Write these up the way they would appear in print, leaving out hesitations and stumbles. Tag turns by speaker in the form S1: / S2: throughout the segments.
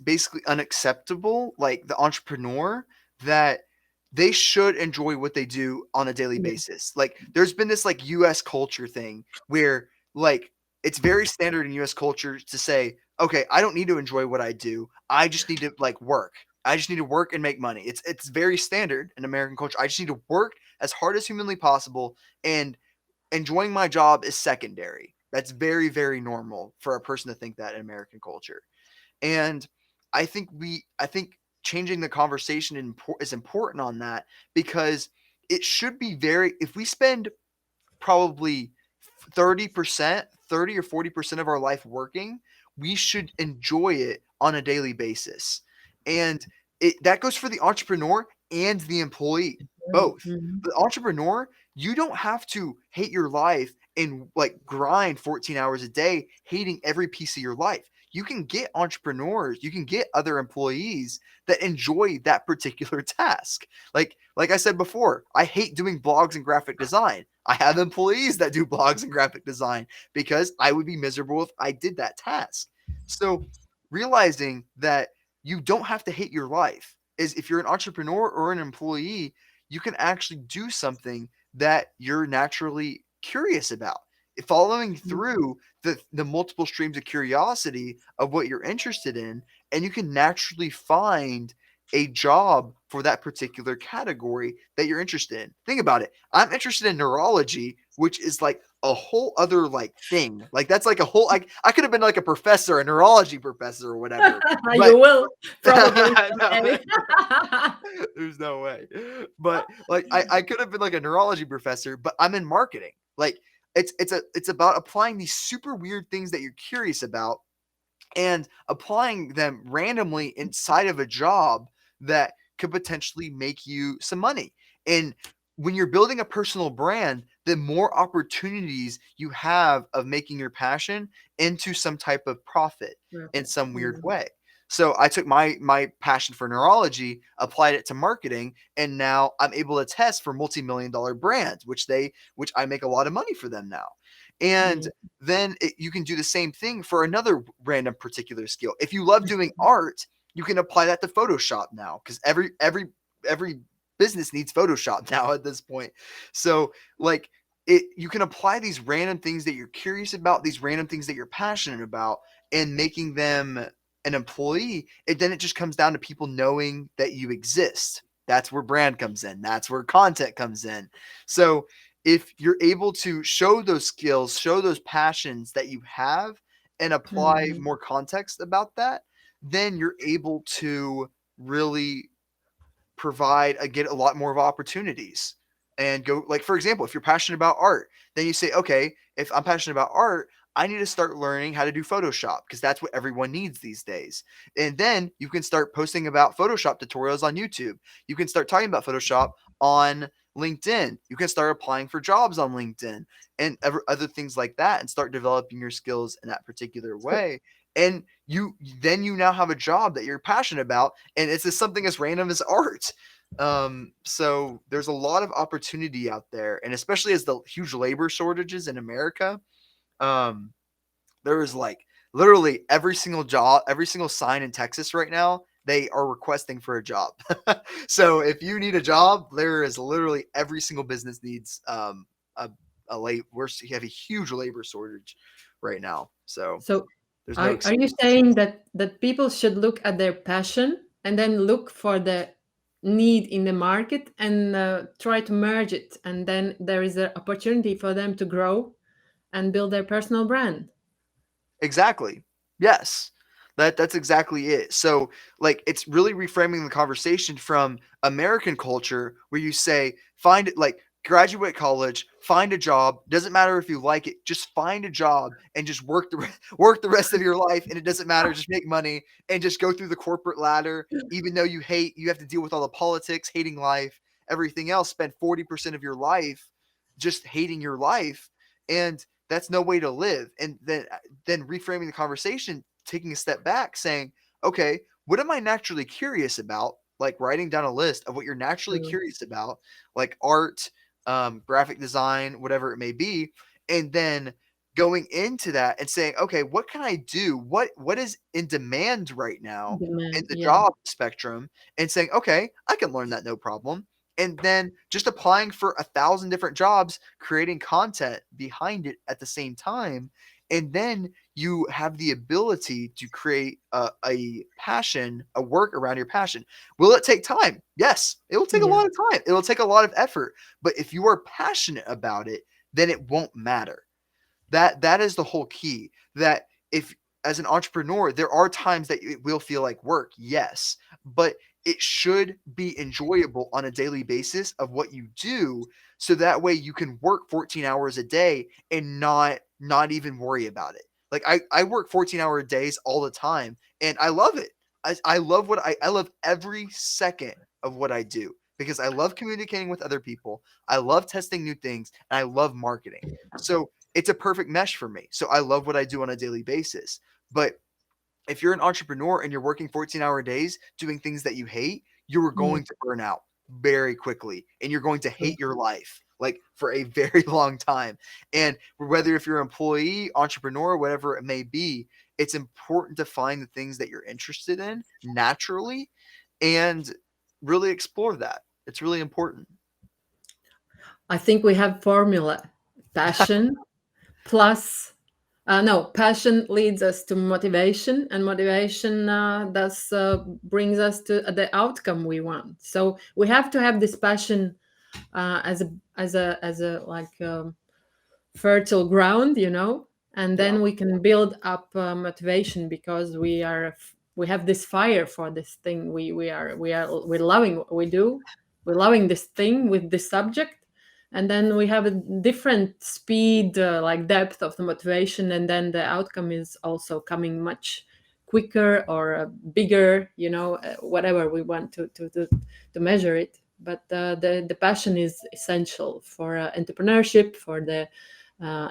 S1: basically unacceptable, like the entrepreneur, that they should enjoy what they do on a daily
S2: Yeah.
S1: basis. Like there's been this like US culture thing where like it's very standard in US culture to say, okay, I don't need to enjoy what I do. I just need to like work. I just need to work and make money. It's very standard in American culture. I just need to work as hard as humanly possible, and enjoying my job is secondary. That's very, very normal for a person to think that in American culture. And I think changing the conversation is important on that, because it should be very, if we spend probably 30%, 30 or 40% of our life working, we should enjoy it on a daily basis. And that goes for the entrepreneur and the employee, both.
S2: Mhm.
S1: The entrepreneur, you don't have to hate your life and like grind 14 hours a day, hating every piece of your life. You can get entrepreneurs, you can get other employees that enjoy that particular task. Like I said before, I hate doing blogs and graphic design. I have employees that do blogs and graphic design because I would be miserable if I did that task. So realizing that you don't have to hate your life, is if you're an entrepreneur or an employee, you can actually do something that you're naturally curious about. Following through the multiple streams of curiosity of what you're interested in, and you can naturally find a job for that particular category that you're interested in. Think about it. I'm interested in neurology, which is like a whole other like thing. Like that's like a whole like I could have been like a professor, a neurology professor or whatever.
S2: You
S1: But
S2: will probably
S1: no,
S2: someday.
S1: there's no way. But like I could have been like a neurology professor, but I'm in marketing. Like it's about applying these super weird things that you're curious about and applying them randomly inside of a job that could potentially make you some money. And when you're building a personal brand, the more opportunities you have of making your passion into some type of profit in
S2: Perfect.
S1: some weird
S2: Mm.
S1: way. So I took my passion for neurology, applied it to marketing, and now I'm able to test for multi-million-dollar brands, which I make a lot of money for them now. And
S2: Yeah.
S1: then you can do the same thing for another random particular skill. If you love doing art, you can apply that to Photoshop now, because every business needs Photoshop now at this point. So like you can apply these random things that you're curious about, these random things that you're passionate about, and making them an employee. And then it just comes down to people knowing that you exist. That's where brand comes in. That's where content comes in. So if you're able to show those skills, show those passions that you have, and apply
S2: Mhm.
S1: more context about that, then you're able to really get a lot more of opportunities and go, like, for example, if you're passionate about art, then you say, okay, if I'm passionate about art, I need to start learning how to do Photoshop, because that's what everyone needs these days. And then you can start posting about Photoshop tutorials on YouTube. You can start talking about Photoshop on LinkedIn. You can start applying for jobs on LinkedIn and other things like that, and start developing your skills in that particular
S2: So,
S1: way. And you now have a job that you're passionate about, and it's just something as random as art. So there's a lot of opportunity out there, and especially as the huge labor shortages in America, um, there is like literally every single job, every single sign in Texas right now, they are requesting for a job. So if you need a job, there is literally every single business needs a you have a huge labor shortage right now. So
S2: so
S1: there's no
S2: are you
S1: excuse.
S2: saying that people should look at their passion and then look for the need in the market and try to merge it, and then there is an opportunity for them to grow and build their personal brand?
S1: Exactly. Yes. That's exactly it. So, like, it's really reframing the conversation from American culture, where you say, find it, like, graduate college, find a job, doesn't matter if you like it, just find a job and just work the rest of your life, and it doesn't matter, just make money and just go through the corporate ladder, even though you have to deal with all the politics, hating life, everything else, spend 40% of your life just hating your life, and that's no way to live. And then reframing the conversation, taking a step back, saying, okay, what am I naturally curious about? Like writing down a list of what you're naturally
S2: Mm.
S1: curious about, like art, graphic design, whatever it may be. And then going into that and saying, okay, what can I do? What is in demand right now in
S2: Demand.
S1: the
S2: Yeah.
S1: job spectrum, and saying, okay, I can learn that, no problem. And then just applying for 1,000 different jobs, creating content behind it at the same time. And then you have the ability to create a passion, a work around your passion. Will it take time? Yes, it will take a
S2: Yeah.
S1: lot of time. It will take a lot of effort. But if you are passionate about it, then it won't matter. That is the whole key. That if as an entrepreneur, there are times that it will feel like work, yes, but it should be enjoyable on a daily basis of what you do, so that way you can work 14 hours a day and not even worry about it. Like I work 14-hour days all the time and I love it. I love I love every second of what I do because I love communicating with other people. I love testing new things and I love marketing. So it's a perfect mesh for me. So I love what I do on a daily basis. But if you're an entrepreneur and you're working 14-hour days doing things that you hate, you are
S2: Yeah.
S1: going to burn out very quickly and you're going to
S2: True.
S1: hate your life like for a very long time. And whether if you're an employee, entrepreneur, whatever it may be, it's important to find the things that you're interested in naturally and really explore that. It's really important.
S2: I think we have formula: passion plus no, passion leads us to motivation, and motivation thus brings us to the outcome we want. So we have to have this passion as a like fertile ground, and
S1: Yeah.
S2: then we can build up motivation because we have this fire for this thing. We're loving what we do. We're loving this thing with this subject, and then we have a different speed, like depth of the motivation, and then the outcome is also coming much quicker or bigger. Whatever we want to measure it. But the passion is essential for entrepreneurship, for the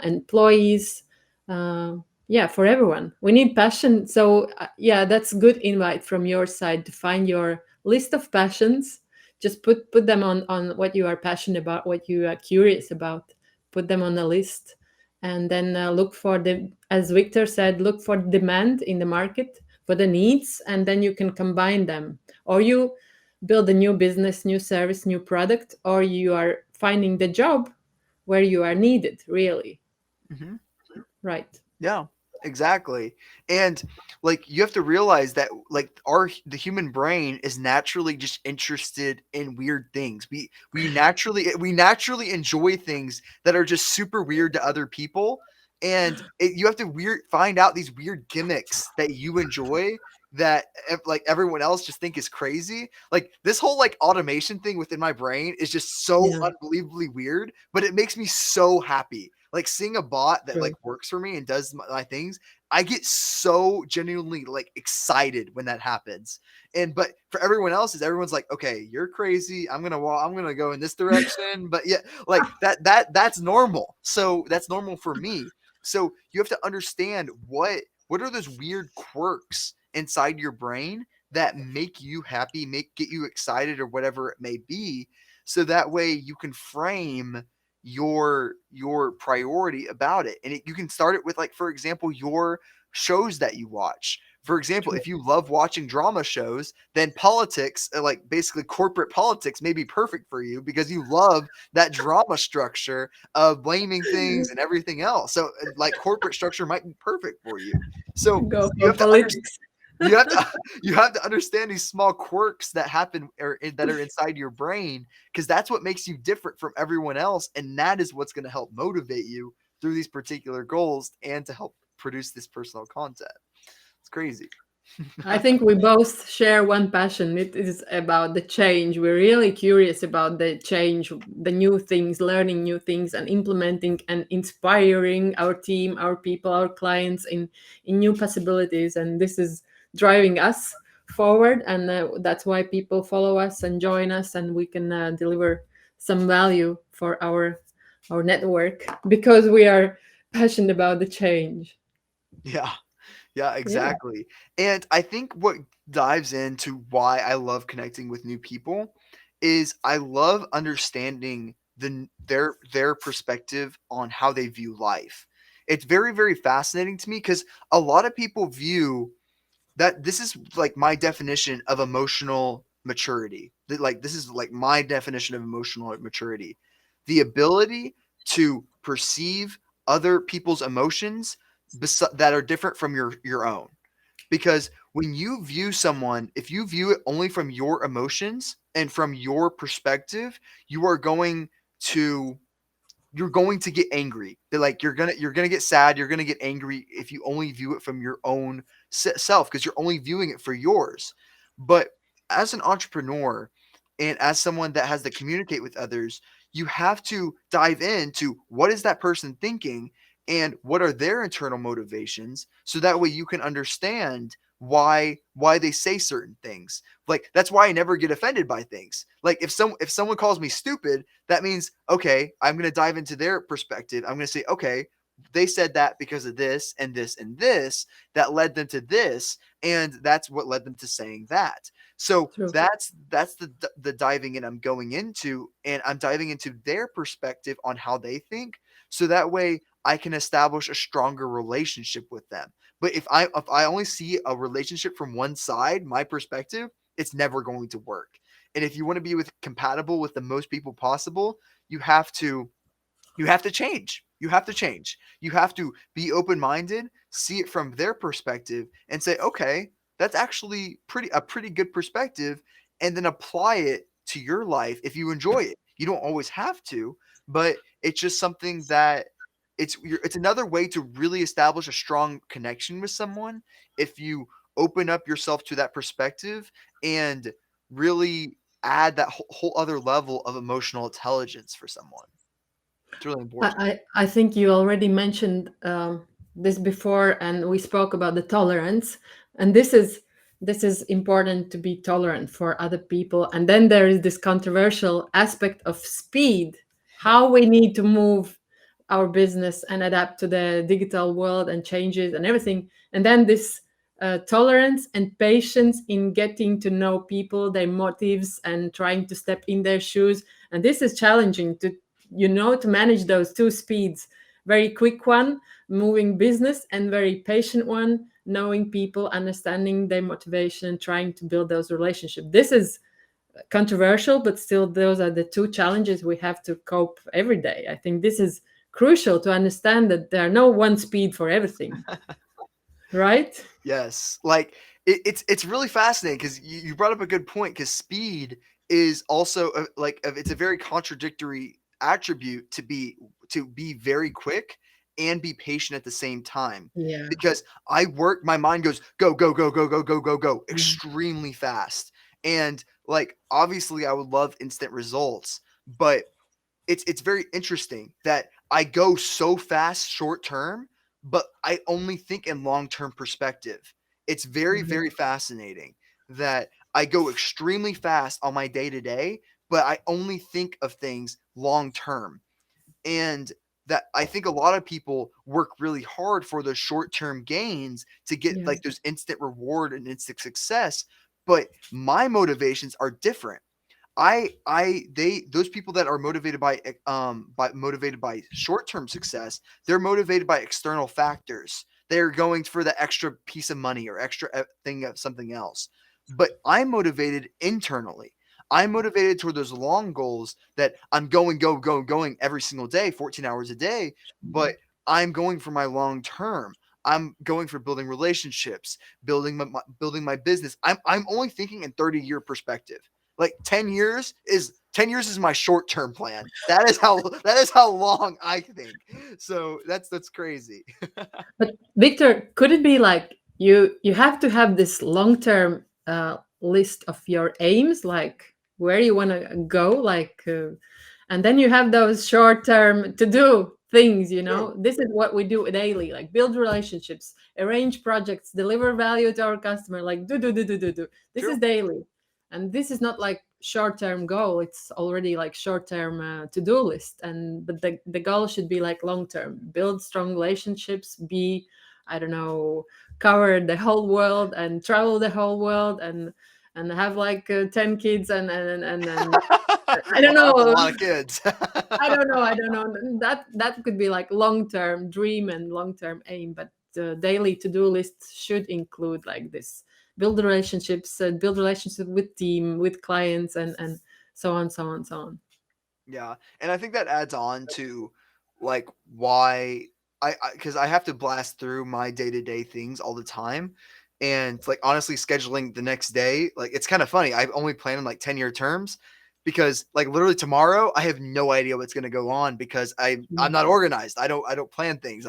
S2: employees, yeah, for everyone. We need passion. So yeah, that's good invite from your side to find your list of passions. Just put them on what you are passionate about, what you are curious about. Put them on a list, and then look for the, as Victor said, look for demand in the market, for the needs, and then you can combine them. Or you build a new business, new service, new product, or you are finding the job where you are needed, really.
S1: Mhm.
S2: Right.
S1: Yeah, exactly. And like you have to realize that like the human brain is naturally just interested in weird things. We naturally enjoy things that are just super weird to other people. And you have to find out these weird gimmicks that you enjoy that like everyone else just think is crazy. Like this whole like automation thing within my brain is just so
S2: Yeah.
S1: unbelievably weird, but it makes me so happy. Like seeing a bot that like
S2: True.
S1: works for me and does my things, I get so genuinely like excited when that happens. And but for everyone else, is everyone's like, okay, you're crazy. I'm gonna go in this direction. But yeah, like that's normal. So that's normal for me. So you have to understand what are those weird quirks inside your brain that make you happy, get you excited, or whatever it may be. So that way you can frame your priority about it, and you can start it with, like, for example, your shows that you watch. For example,
S2: True.
S1: if you love watching drama shows, then politics, like basically corporate politics, may be perfect for you because you love that drama structure of blaming things and everything else. So like corporate structure might be perfect for you. So
S2: Go
S1: you
S2: for
S1: have to understand
S2: politics.
S1: you have to you have to understand these small quirks that happen or that are inside your brain, because that's what makes you different from everyone else, and that is what's going to help motivate you through these particular goals and to help produce this personal content. It's crazy.
S2: I think we both share one passion. It is about the change. We're really curious about the change, the new things, learning new things, and implementing and inspiring our team, our people, our clients in new possibilities. And this is driving us forward. And that's why people follow us and join us, and we can deliver some value for our network because we are passionate about the change.
S1: Yeah. Yeah,
S2: Yeah.
S1: exactly. And I think what dives into why I love connecting with new people is I love understanding their perspective on how they view life. it's very, very fascinating to me because a lot of people view that this is like my definition of emotional maturity. Like this is like my definition of emotional maturity. The ability to perceive other people's emotions that are different from your own. Because when you view someone, if you view it only from your emotions and from your perspective, you are going to you're going to get angry. Like you're gonna get sad. You're gonna get angry if you only view it from your own self because you're only viewing it for yours. But as an entrepreneur and as someone that has to communicate with others, you have to dive into what is that person thinking and what are their internal motivations, so that way you can understand why they say certain things. Like that's why I never get offended by things. Like if someone calls me stupid, that means, okay, I'm going to dive into their perspective. I'm going to say, okay, they said that because of this and this and this that led them to this, and that's what led them to saying that. So
S2: True.
S1: that's the diving in I'm going into, and I'm diving into their perspective on how they think, so that way I can establish a stronger relationship with them. But if I only see a relationship from one side, my perspective, it's never going to work. And if you want to be with compatible with the most people possible, you have to you have to change. You have to change. You have to be open minded, see it from their perspective, and say, okay, that's actually pretty good perspective, and then apply it to your life if you enjoy it. You don't always have to, but it's just something that it's another way to really establish a strong connection with someone if you open up yourself to that perspective and really add that whole other level of emotional intelligence for someone. It's really important.
S2: I think you already mentioned this before, and we spoke about the tolerance, and this is important to be tolerant for other people. And then there is this controversial aspect of speed, how we need to move our business and adapt to the digital world and changes and everything. And then this tolerance and patience in getting to know people, their motives, and trying to step in their shoes. And this is challenging to manage those two speeds, very quick one, moving business, and very patient one, knowing people, understanding their motivation, trying to build those relationships. This is controversial, but still those are the two challenges we have to cope every day. I think this is crucial to understand that there are no one speed for everything, right?
S1: Yes, like it's really fascinating because you brought up a good point. Because speed is also it's a very contradictory attribute to be very quick and be patient at the same time.
S2: Yeah.
S1: Because my mind goes go go go go go go go go extremely fast, and like obviously I would love instant results, but it's very interesting that I go so fast short term, but I only think in long term perspective. It's very,
S2: Mhm.
S1: very fascinating that I go extremely fast on my day to day, but I only think of things long term. And that I think a lot of people work really hard for those short term gains to get
S2: Yeah.
S1: like those instant reward and instant success. But my motivations are different. Those people that are motivated by short-term success, they're motivated by external factors. They're going for the extra piece of money or extra thing of something else. But I'm motivated internally. I'm motivated toward those long goals that I'm going every single day, 14 hours a day, but I'm going for my long term. I'm going for building relationships, building my business. I'm only thinking in 30-year perspective. Like 10 years is my short term plan. That is how long I think. So that's crazy.
S2: But Victor, could it be like you have to have this long term list of your aims, like where you want to go, and then you have those short term to do things.
S1: True.
S2: This is what we do daily, like build relationships, arrange projects, deliver value to our customer, like do. This is
S1: True.
S2: daily, and this is not like short term goal. It's already like short term to do list, and but the goal should be like long term, build strong relationships, be, I don't know, cover the whole world and travel the whole world, and and have like 10 kids, and I don't
S1: Wow, that's a
S2: know.
S1: lot of kids.
S2: I don't know. That could be like long term dream and long term aim, but daily to do list should include like this: build relationships with team, with clients, and so on, so on, so on.
S1: Yeah, and I think that adds on to like why because I have to blast through my day-to-day things all the time, and like honestly scheduling the next day, like it's kind of funny. I only plan in like 10-year terms because like literally tomorrow I have no idea what's going to go on because I'm
S2: Mm.
S1: not organized. I don't plan things.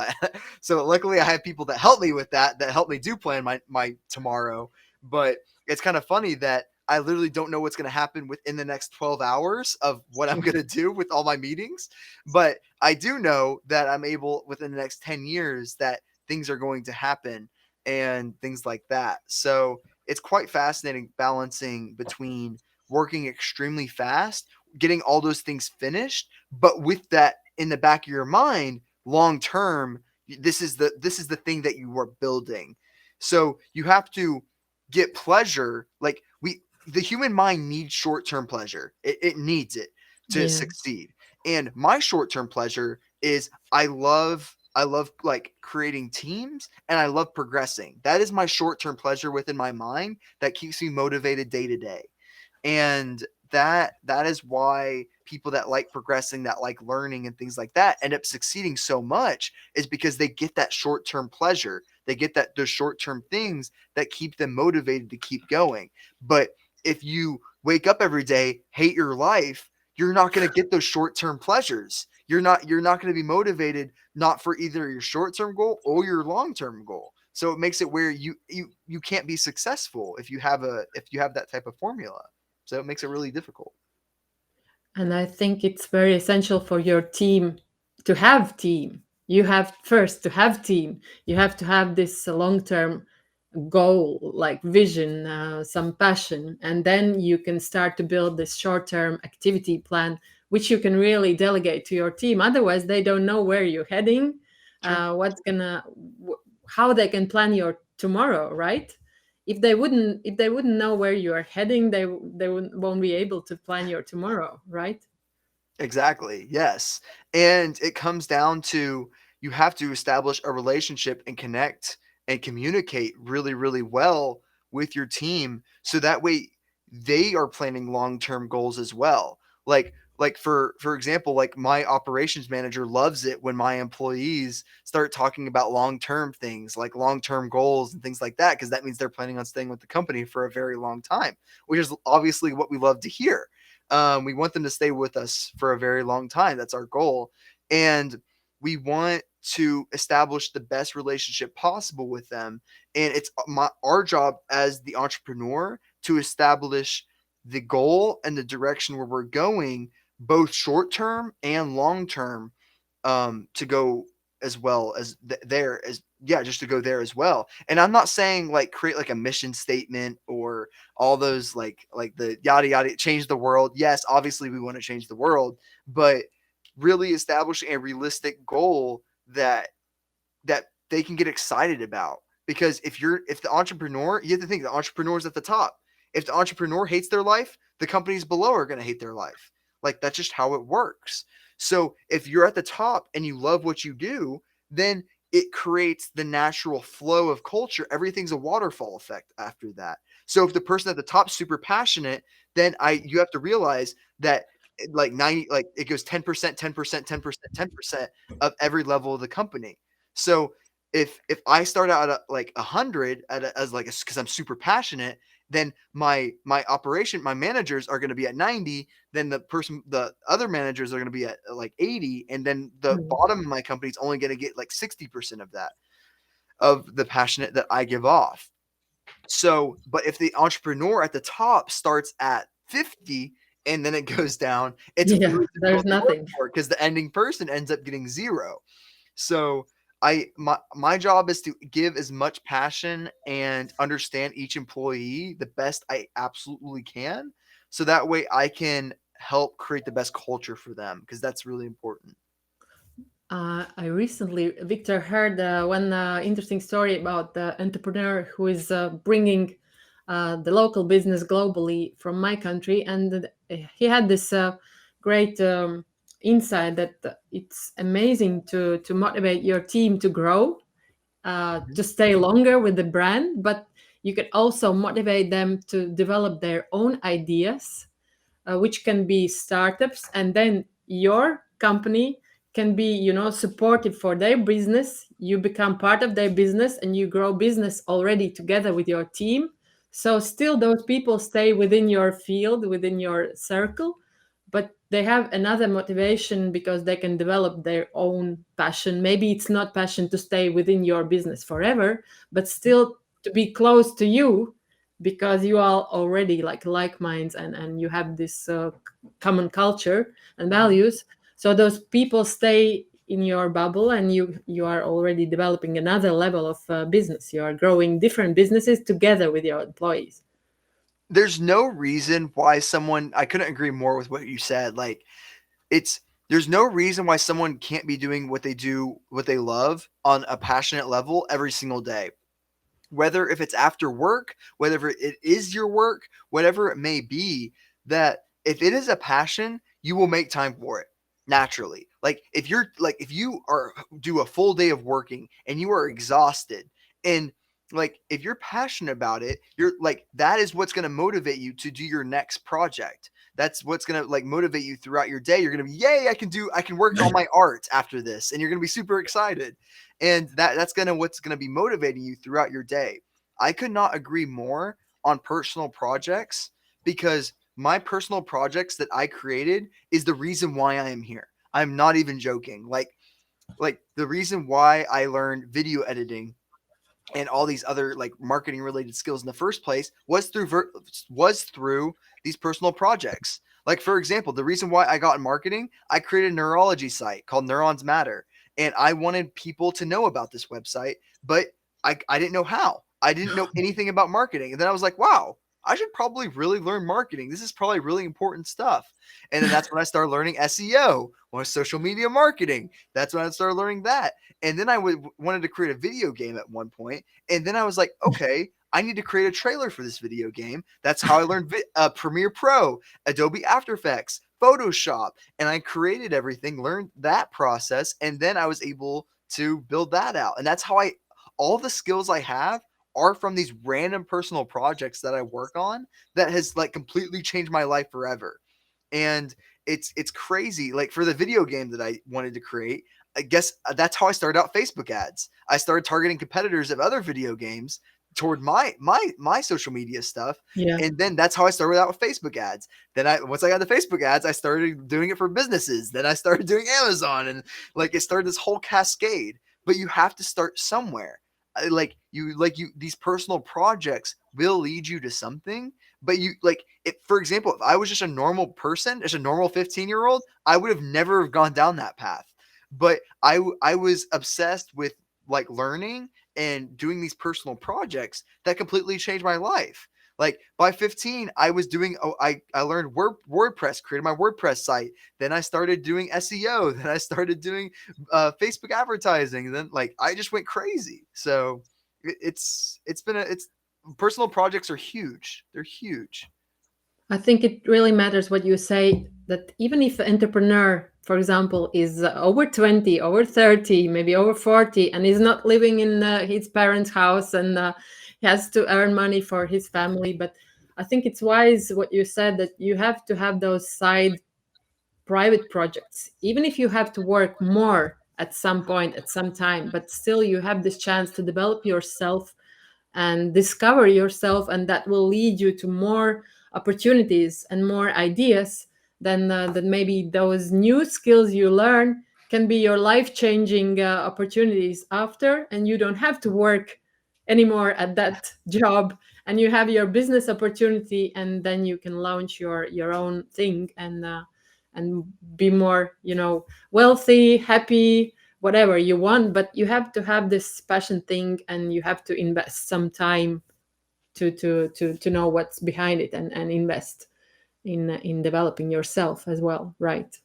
S1: So luckily I have people that help me with that help me do plan my tomorrow, but it's kind of funny that I literally don't know what's going to happen within the next 12 hours of what I'm going to do with all my meetings. But I do know that I'm able within the next 10 years that things are going to happen and things like that. So it's quite fascinating balancing between working extremely fast, getting all those things finished, but with that in the back of your mind, long term, this is the thing that you are building. So you have to get pleasure. Like the human mind needs short-term pleasure. It needs it to
S2: Yeah.
S1: succeed. And my short-term pleasure is I love like creating teams and I love progressing. That is my short-term pleasure within my mind that keeps me motivated day to day. And that is why people that like progressing, that like learning and things like that end up succeeding so much is because they get that short-term pleasure. They get that those short-term things that keep them motivated to keep going. But if you wake up every day, hate your life, you're not going to get those short-term pleasures. You're not going to be motivated not for either your short-term goal or your long-term goal. So it makes it where you can't be successful if you have that type of formula. So it makes it really difficult.
S2: And I think it's very essential for your team to have team. You have first to have team. You have to have this long term goal, like vision, some passion, and then you can start to build this short term activity plan, which you can really delegate to your team. Otherwise, they don't know where you're heading,
S1: Sure.
S2: what's gonna, how they can plan your tomorrow, right? If they wouldn't know where you are heading, they won't be able to plan your tomorrow, right?
S1: Exactly. Yes. And it comes down to you have to establish a relationship and connect and communicate really, really well with your team so that way they are planning long-term goals as well. Like for example, like my operations manager loves it when my employees start talking about long-term things, like long-term goals and things like that, because that means they're planning on staying with the company for a very long time, which is obviously what we love to hear. We want them to stay with us for a very long time. That's our goal. And we want to establish the best relationship possible with them. And it's our job as the entrepreneur to establish the goal and the direction where we're going, both short term and long term, to go as well as there as yeah, just to go there as well. And I'm not saying like create like a mission statement or all those like the yada yada change the world. Yes, obviously we want to change the world, but really establishing a realistic goal that they can get excited about. Because if the entrepreneur, you have to think the entrepreneur's at the top. If the entrepreneur hates their life, the companies below are going to hate their life. Like that's just how it works. So if you're at the top and you love what you do, then it creates the natural flow of culture. Everything's a waterfall effect after that. So if the person at the top's super passionate, then I you have to realize that like 90 like it goes 10%, 10%, 10%, 10% of every level of the company. So if I start out at like 100 as like because I'm super passionate, then my managers are going to be at 90. Then the other managers are going to be at like 80, and then the
S2: Mm.
S1: bottom of my company is only going to get like 60% of that of the passionate that I give off. So, but if the entrepreneur at the top starts at 50 and then it goes down, it's
S2: Yeah,
S1: really
S2: there's
S1: difficult to work
S2: nothing.
S1: for because the ending person ends up getting zero. So my job is to give as much passion and understand each employee the best I absolutely can, so that way I can help create the best culture for them because that's really important.
S2: I recently, Victor, heard one interesting story about the entrepreneur who is bringing the local business globally from my country, and he had this great insight that it's amazing to motivate your team to grow,
S1: Mhm.
S2: to stay longer with the brand, but you can also motivate them to develop their own ideas, which can be startups, and then your company can be, supportive for their business. You become part of their business and you grow business already together with your team. So still those people stay within your field, within your circle, but they have another motivation because they can develop their own passion. Maybe it's not passion to stay within your business forever, but still to be close to you, because you are already like minds, and you have this common culture and
S1: Mhm.
S2: values. So those people stay in your bubble, and you are already developing another level of business. You are growing different businesses together with your employees.
S1: There's no reason why someone, I couldn't agree more with what you said. Like, it's there's no reason why someone can't be doing what they do, what they love on a passionate level every single day. Whether if it's after work, whether it is your work, whatever it may be, that if it is a passion, you will make time for it naturally. If you are do a full day of working and you are exhausted, and like if you're passionate about it, you're like that is what's going to motivate you to do your next project. That's what's going to like motivate you throughout your day. You're going to be, yay, I can work on my art after this, and you're going to be super excited, and that's gonna what's gonna be motivating you throughout your day. I could not agree more on personal projects, because my personal projects that I created is the reason why I am here. I'm not even joking. Like the reason why I learned video editing and all these other like marketing related skills in the first place was through these personal projects. Like for example, the reason why I got in marketing, I created a neurology site called Neurons Matter, and I wanted people to know about this website, but I didn't know how. I didn't know anything about marketing, and then I was like, wow, I should probably really learn marketing. This is probably really important stuff. And then that's when I started learning SEO or social media marketing. That's when I started learning that. And then wanted to create a video game at one point, and then I was like, okay, I need to create a trailer for this video game. That's how I learned Premiere Pro, Adobe After Effects, Photoshop, and I created everything, learned that process, and then I was able to build that out. And that's how I all the skills I have are from these random personal projects that I work on that has like completely changed my life forever. And it's crazy. Like for the video game that I wanted to create, I guess that's how I started out Facebook ads. I started targeting competitors of other video games toward my social media stuff,
S2: Yeah.
S1: and then that's how I started out with Facebook ads. Then I once I got the Facebook ads, I started doing it for businesses. Then I started doing Amazon, and like it started this whole cascade. But you have to start somewhere. Like you these personal projects will lead you to something, but you like it. For example, if I was just a normal person, just a normal 15-year-old, I would have never gone down that path. But I was obsessed with like learning and doing these personal projects that completely changed my life. Like by 15, I was doing I learned WordPress, created my WordPress site. Then I started doing SEO. Then I started doing Facebook advertising. And then like I just went crazy. So it's been a it's personal projects are huge. They're huge.
S2: I think it really matters what you say, that even if an entrepreneur, for example, is over 20, over 30, maybe over 40, and is not living in his parents' house, and he has to earn money for his family. But I think it's wise what you said, that you have to have those side private projects, even if you have to work more at some point, at some time, but still you have this chance to develop yourself and discover yourself, and that will lead you to more opportunities and more ideas than maybe those new skills you learn can be your life changing opportunities after, and you don't have to work anymore at that job, and you have your business opportunity, and then you can launch your own thing, and be more, wealthy, happy, whatever you want. But you have to have this passion thing, and you have to invest some time to know what's behind it, and invest in developing yourself as well, right?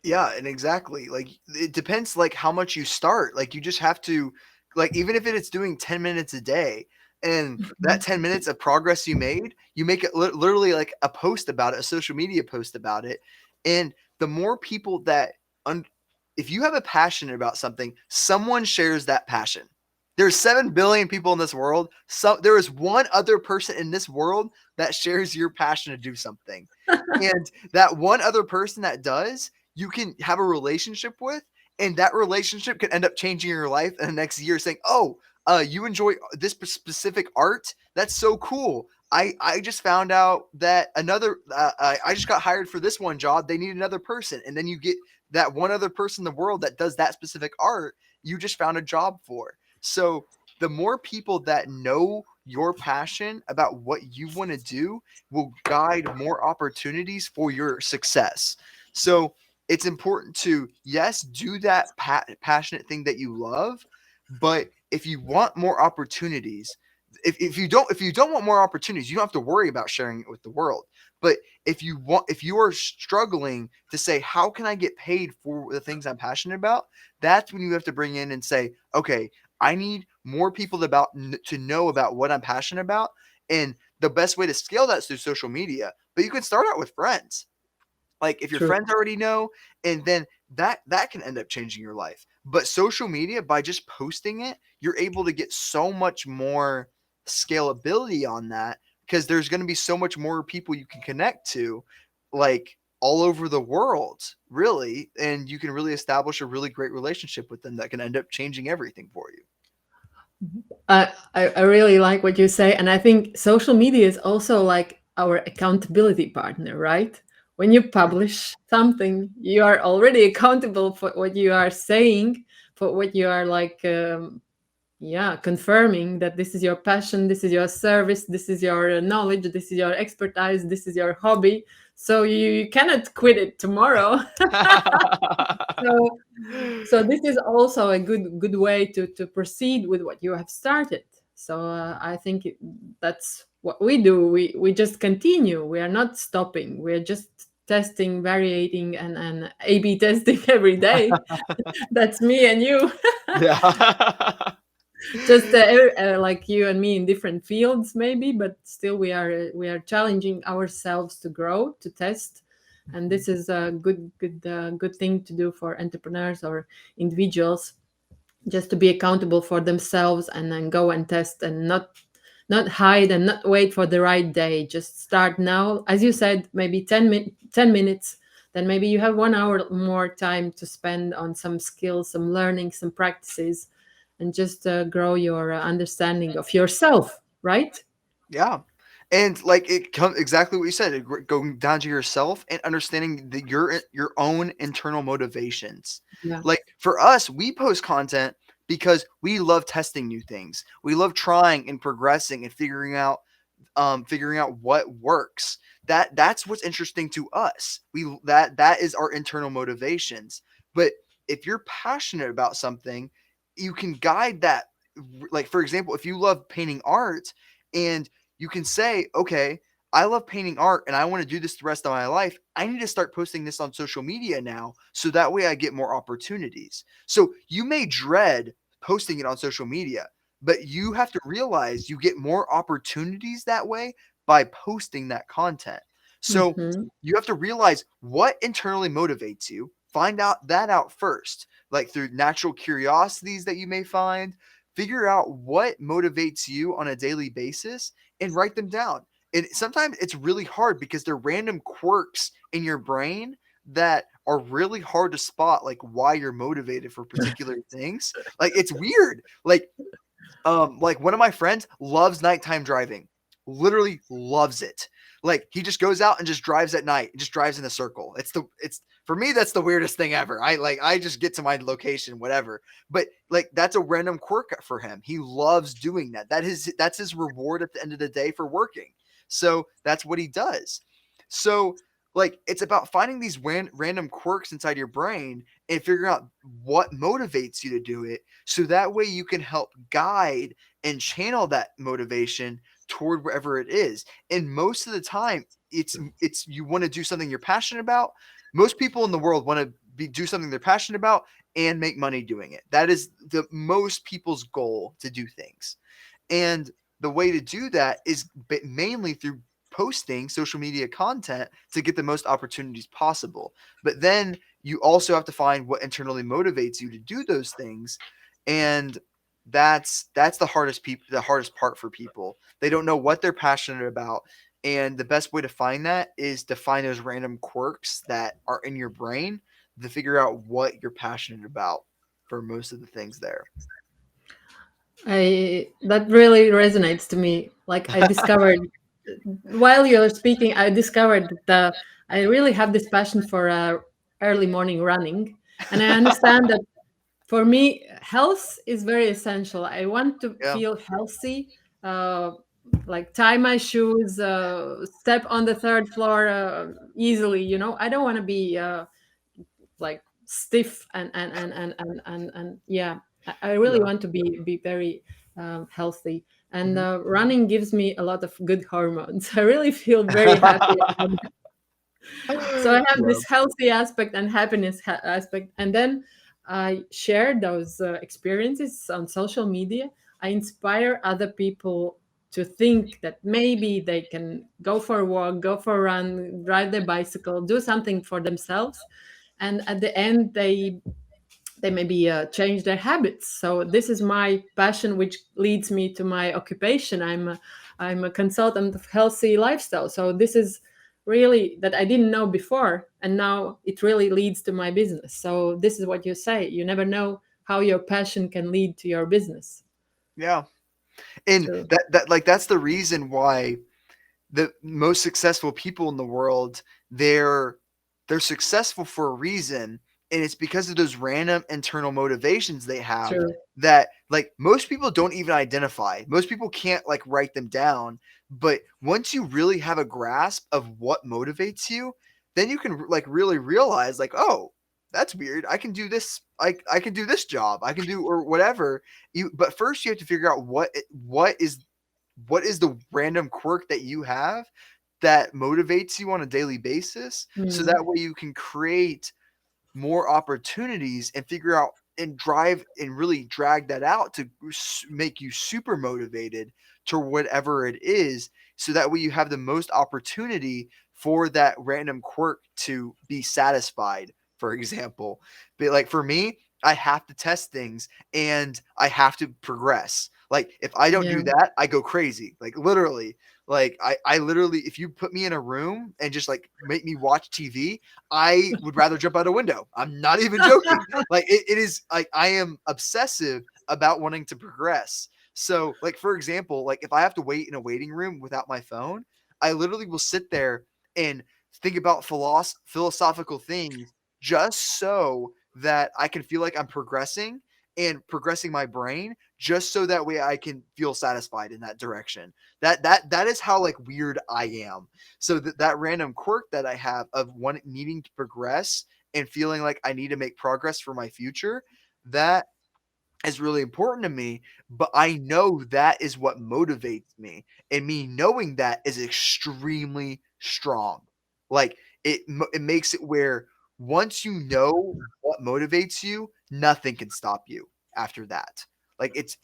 S1: Yeah, and exactly. Like it depends like how much you start. Like you just have to like even if it's doing 10 minutes a day, And that
S2: Mhm.
S1: 10 minutes of progress you made, you make it literally like a post about it, a social media post about it. And the more people that, if you have a passion about something, someone shares that passion. There's 7 billion people in this world. So there is one other person in this world that shares your passion to do something. And that one other person that does, you can have a relationship with, and that relationship could end up changing your life in the next year, saying, "Oh, you enjoy this specific art? That's so cool. I just found out that another I just got hired for this one job. They need another person." And then you get that one other person in the world that does that specific art you just found a job for. So the more people that know your passion about what you want to do will guide more opportunities for your success. So it's important to, yes, do that passionate thing that you love, but if you want more opportunities, if you don't want more opportunities, you don't have to worry about sharing it with the world. But if you are struggling to say, how can I get paid for the things I'm passionate about, that's when you have to bring in and say, okay, I need more people to know about what I'm passionate about. And the best way to scale that is through social media. But you can start out with friends. Like if your
S2: True.
S1: friends already know, and then that can end up changing your life. But social media, by just posting it, you're able to get so much more scalability on that, because there's going to be so much more people you can connect to, like all over the world, really, and you can really establish a really great relationship with them that can end up changing everything for you.
S2: I really like what you say, and I think social media is also like our accountability partner, right? When you publish something, you are already accountable for what you are saying, for what you are like, yeah, confirming that this is your passion, this is your service, this is your knowledge, this is your expertise, this is your hobby. So you cannot quit it tomorrow. So so this is also a good way to proceed with what you have started. So I think that's what we do. We just continue. We are not stopping. We are just testing, varying, and A/B testing every day. That's me and you.
S1: Yeah.
S2: Just like you and me in different fields, maybe, but still we are challenging ourselves to grow, to test. And this is a good thing to do for entrepreneurs or individuals, just to be accountable for themselves and then go and test and not hide and not wait for the right day. Just start now, as you said, maybe 10 minutes, then maybe you have 1 hour more time to spend on some skills, some learning, some practices, and just grow your understanding of yourself, right?
S1: Yeah. And like it comes exactly what you said, going down to yourself and understanding your own internal motivations.
S2: Yeah.
S1: Like for us, we post content because we love testing new things. We love trying and progressing and figuring out what works. That's what's interesting to us. That is our internal motivations. But if you're passionate about something, you can guide that. Like for example, if you love painting art, and you can say, okay, I love painting art and I want to do this the rest of my life. I need to start posting this on social media now, so that way I get more opportunities. So you may dread posting it on social media, but you have to realize you get more opportunities that way by posting that content. So
S2: Hmm.
S1: you have to realize what internally motivates you. Find out first, like through natural curiosities that you may find. Figure out what motivates you on a daily basis and write them down. And sometimes it's really hard because they're random quirks in your brain that are really hard to spot, like why you're motivated for particular things. Like it's weird. Like one of my friends loves nighttime driving. Literally loves it. Like he just goes out and just drives at night, just drives in a circle. It's for me that's the weirdest thing ever. I just get to my location, whatever. But like that's a random quirk for him. He loves doing that. That's his reward at the end of the day for working. So that's what he does. So like it's about finding these random quirks inside your brain and figuring out what motivates you to do it, so that way you can help guide and channel that motivation toward wherever it is. And most of the time it's you want to do something you're passionate about. Most people in the world want to do something they're passionate about and make money doing it. That is the most people's goal, to do things. And the way to do that is mainly through posting social media content to get the most opportunities possible. But then you also have to find what internally motivates you to do those things, and that's the hardest part for people. They don't know what they're passionate about, and the best way to find that is to find those random quirks that are in your brain to figure out what you're passionate about for most of the things there.
S2: I that really resonates to me. Like I discovered while you're speaking, I discovered that I really have this passion for early morning running, and I understand that for me, health is very essential. I want to
S1: Yeah,
S2: feel healthy, uh, like tie my shoes, step on the third floor easily. You know, I don't want to be like stiff and yeah. I really
S1: yeah.
S2: want to be very healthy. And
S1: Mhm.
S2: running gives me a lot of good hormones. I really feel very happy. So I have
S1: Yeah.
S2: this healthy aspect and happiness aspect, and then I share those experiences on social media. I inspire other people to think that maybe they can go for a walk, go for a run, ride their bicycle, do something for themselves, and at the end they maybe change their habits. So this is my passion, which leads me to my occupation. I'm a consultant of healthy lifestyle. So this is really that I didn't know before, and now it really leads to my business. So this is what you say. You never know how your passion can lead to your business.
S1: Yeah. And
S2: So
S1: that's the reason why the most successful people in the world, they're they're successful for a reason, and it's because of those random internal motivations they have
S2: true.
S1: that like most people don't even identify. Most people can't like write them down, but once you really have a grasp of what motivates you, then you can like really realize like, oh, that's weird. I can do this. I can do this job. I can do or whatever. You but first you have to figure out what is the random quirk that you have that motivates you on a daily basis, so
S2: Mm,
S1: that way you can create more opportunities and figure out and drive and really drag that out to make you super motivated to whatever it is, so that way you have the most opportunity for that random quirk to be satisfied, for example. But like for me, I have to test things and I have to progress. Like if I don't
S2: yeah.
S1: do that, I go crazy, like literally. Like I literally, if you put me in a room and just like make me watch TV, I would rather jump out a window. I'm not even joking. Like it is like I am obsessive about wanting to progress. So, like for example, like if I have to wait in a waiting room without my phone, I literally will sit there and think about philosophical things just so that I can feel like I'm progressing and progressing my brain, just so that way I can feel satisfied in that direction. That is how like weird I am. So that random quirk that I have of one needing to progress and feeling like I need to make progress for my future, that is really important to me, but I know that is what motivates me. And me knowing that is extremely strong. Like it makes it where once you know what motivates you, nothing can stop you after that. Like it's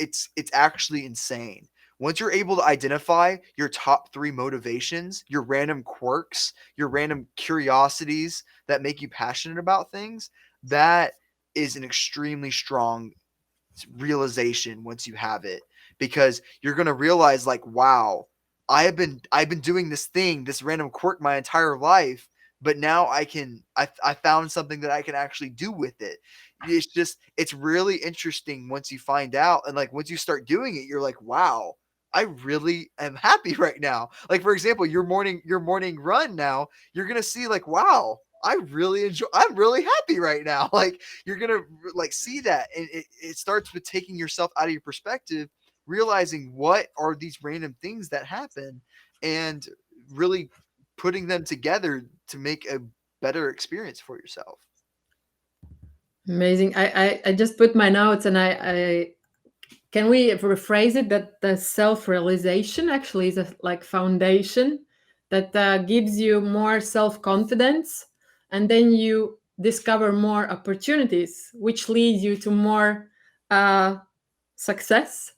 S1: actually insane. Once you're able to identify your top 3 motivations, your random quirks, your random curiosities that make you passionate about things, that is an extremely strong realization once you have it, because you're going to realize like, wow, I've been doing this thing, this random quirk my entire life, but now I found something that I can actually do with it. It's just it's really interesting once you find out, and like once you start doing it, you're like, wow, I really am happy right now. Like for example, your morning run now, you're going to see like, wow, I'm really happy right now. Like you're gonna like see that, and it starts with taking yourself out of your perspective, realizing what are these random things that happen, and really putting them together to make a better experience for yourself.
S2: Amazing. I just put my notes, and I can we rephrase it that the self-realization actually is a like foundation that gives you more self-confidence, and then you discover more opportunities which lead you to more uh, success.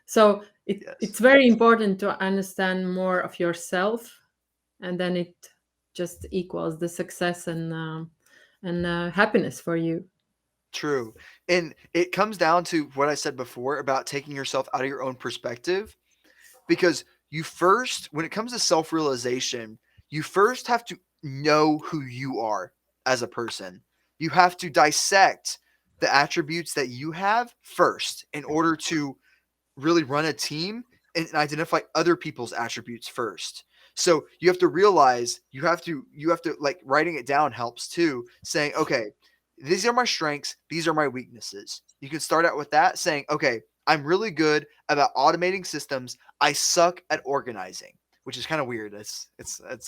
S2: So
S1: Yes.
S2: it's very important to understand more of yourself, and then it just equals the success and happiness for you.
S1: True. And it comes down to what I said before about taking yourself out of your own perspective, because you first, when it comes to self realization, you first have to know who you are as a person. You have to dissect the attributes that you have first in order to really run a team and identify other people's attributes first. So you have to realize you have to like writing it down helps too, saying, okay, these are my strengths, these are my weaknesses. You can start out with that saying, okay, I'm really good about automating systems. I suck at organizing, which is kind of weird. It's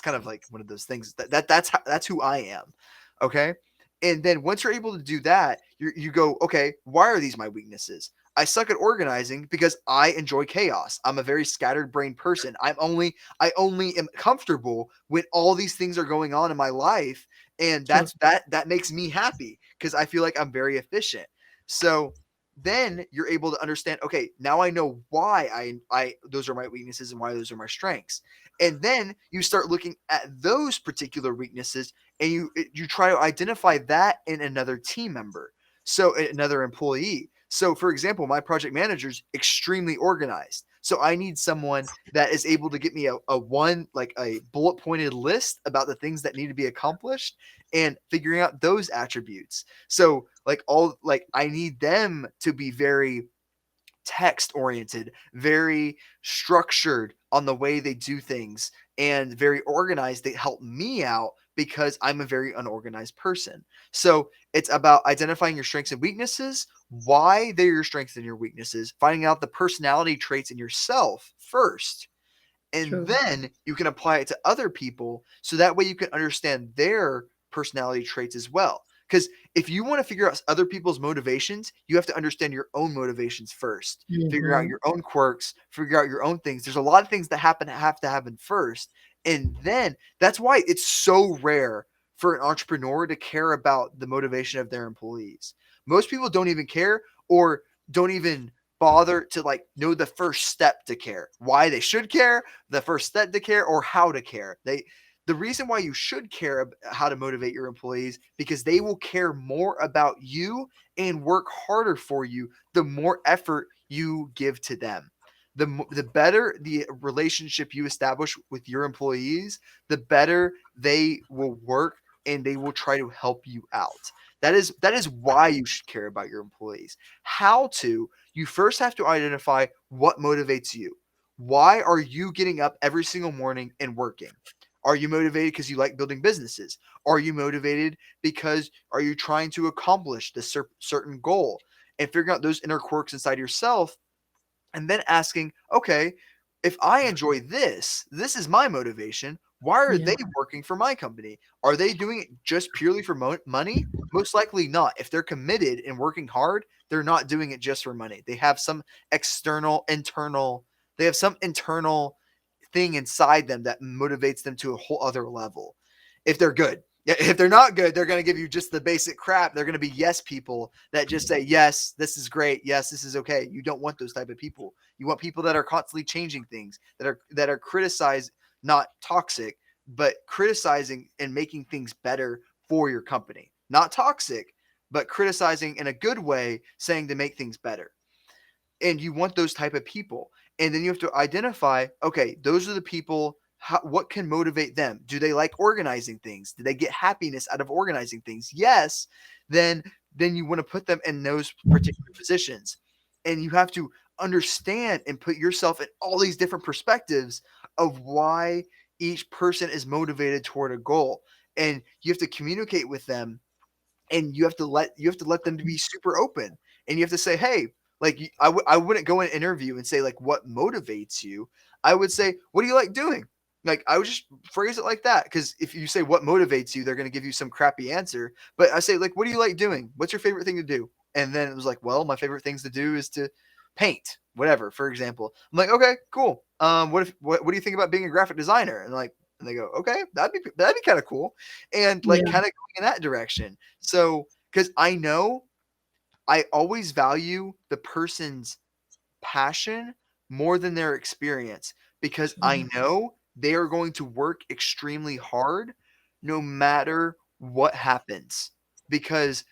S1: kind of like one of those things that's who I am. Okay? And then once you're able to do that, you go, okay, why are these my weaknesses? I suck at organizing because I enjoy chaos. I'm a very scattered brain person. I only am comfortable when all these things are going on in my life, and
S2: True.
S1: that makes me happy because I feel like I'm very efficient. So then you're able to understand, okay, now I know why I those are my weaknesses and why those are my strengths. And then you start looking at those particular weaknesses and you try to identify that in another team member. So another employee. So, for example, my project manager is extremely organized. So I need someone that is able to get me a bullet pointed list about the things that need to be accomplished and figuring out those attributes. So I need them to be very text oriented, very structured on the way they do things, and very organized. They help me out because I'm a very unorganized person. So it's about identifying your strengths and weaknesses, why they're your strengths and your weaknesses, finding out the personality traits in yourself first, and
S2: True.
S1: then you can apply it to other people so that way you can understand their personality traits as well. Because if you want to figure out other people's motivations, you have to understand your own motivations first, figure out
S2: Hmm.
S1: your own quirks, figure out your own things. There's a lot of things that have to happen first, and then that's why it's so rare for an entrepreneur to care about the motivation of their employees. Most people don't even care, or don't even bother to like know the first step to care, why they should care, the first step to care, or how to care. The reason why you should care how to motivate your employees, because they will care more about you and work harder for you the more effort you give to them. The better the relationship you establish with your employees, the better they will work and they will try to help you out. That is why you should care about your employees. How to, you first have to identify what motivates you. Why are you getting up every single morning and working? Are you motivated because you like building businesses? Are you motivated because are you trying to accomplish this certain goal? And figuring out those inner quirks inside yourself, and then asking, okay, if I enjoy this, this is my motivation. Why are
S2: Yeah.
S1: they working for my company? Are they doing it just purely for money? Most likely not. If they're committed and working hard, they're not doing it just for money. They have some internal, they have some internal thing inside them that motivates them to a whole other level. If they're good. If they're not good, they're going to give you just the basic crap. They're going to be yes people that just say, yes, this is great. Yes, this is okay. You don't want those type of people. You want people that are constantly changing things, that are criticized, not toxic, but criticizing and making things better for your company. Not toxic, but criticizing in a good way, saying to make things better. And you want those type of people, and then you have to identify, okay, those are the people. What can motivate them? Do they like organizing things? Do they get happiness out of organizing things? Yes. Then you want to put them in those particular positions, and you have to understand and put yourself in all these different perspectives of why each person is motivated toward a goal, and you have to communicate with them, and you have to let them be super open, and you have to say, hey, like I wouldn't go in an interview and say like what motivates you. I would say, what do you like doing? Like I would just phrase it like that, because if you say what motivates you, they're going to give you some crappy answer. But I say, like, what do you like doing? What's your favorite thing to do? And then it was like, well, my favorite things to do is to paint, whatever, for example. I'm like, okay, cool. What do you think about being a graphic designer? And they go, okay, that'd be kind of cool, and like
S2: Yeah.
S1: kind of going in that direction. So, because I know I always value the person's passion more than their experience because I know they are going to work extremely hard no matter what happens. Because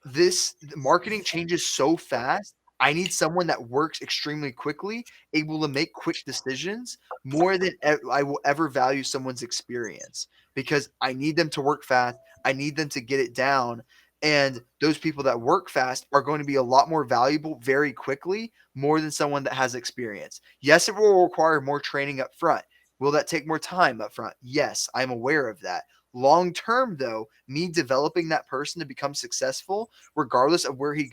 S1: this marketing changes so fast. I need someone that works extremely quickly, able to make quick decisions more than I will ever value someone's experience because I need them to work fast. I need them to get it down. And those people that work fast are going to be a lot more valuable very quickly, more than someone that has experience. Yes, it will require more training up front. Will that take more time up front? Yes, I'm aware of that. Long term, though, me developing that person to become successful, regardless of where he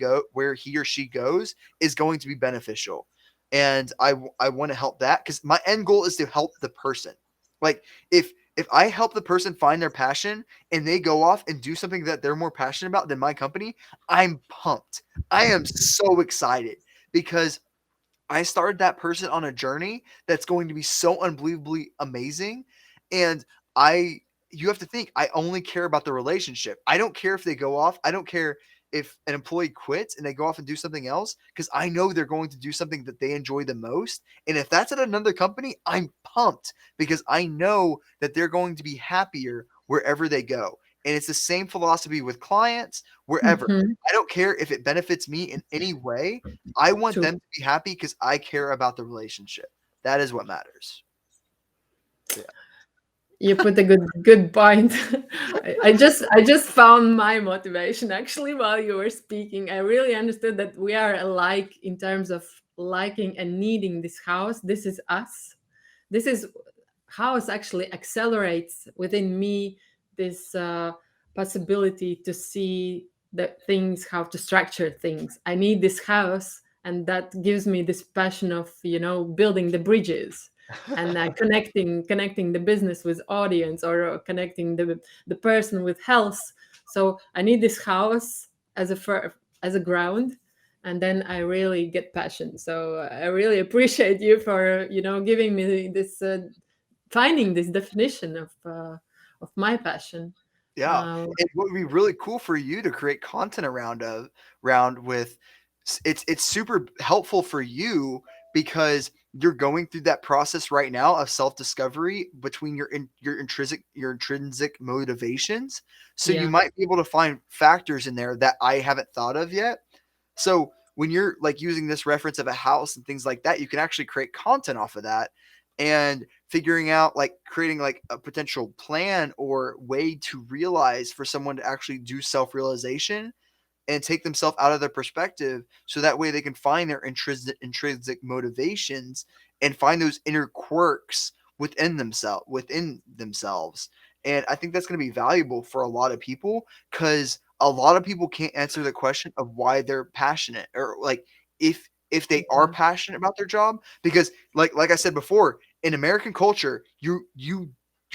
S1: or she goes, is going to be beneficial. And I want to help that because my end goal is to help the person. Like if I help the person find their passion and they go off and do something that they're more passionate about than my company, I'm pumped. I am so excited because I started that person on a journey that's going to be so unbelievably amazing. And I, you have to think, I only care about the relationship. I don't care if they go off. I don't care if an employee quits and they go off and do something else because I know they're going to do something that they enjoy the most. And if that's at another company, I'm pumped because I know that they're going to be happier wherever they go. And it's the same philosophy with clients, wherever.
S2: Mhm.
S1: I don't care if it benefits me in any way. I want
S2: True.
S1: them to be happy because I care about the relationship. That is what matters. Yeah.
S2: You put a good point. I just found my motivation actually while you were speaking. I really understood that we are alike in terms of liking and needing this house. This is us. This is house actually accelerates within me this possibility to see the things, how to structure things. I need this house, and that gives me this passion of building the bridges and connecting the business with audience, or connecting the person with health. So I need this house as as a ground, and then I really get passion. So I really appreciate you for giving me this finding this definition of my passion.
S1: Yeah,
S2: Uh,
S1: it would be really cool for you to create content around with it's super helpful for you because you're going through that process right now of self-discovery between your intrinsic motivations. So you
S2: yeah,
S1: might be able to find factors in there that I haven't thought of yet. So when you're like using this reference of a house and things like that, you can actually create content off of that and figuring out like creating like a potential plan or way to realize for someone to actually do self-realization and take themselves out of their perspective so that way they can find their intrinsic motivations and find those inner quirks within themselves. And I think that's going to be valuable for a lot of people because a lot of people can't answer the question of why they're passionate or like if they are
S2: yeah,
S1: passionate about their job because like I said before, in American culture, you're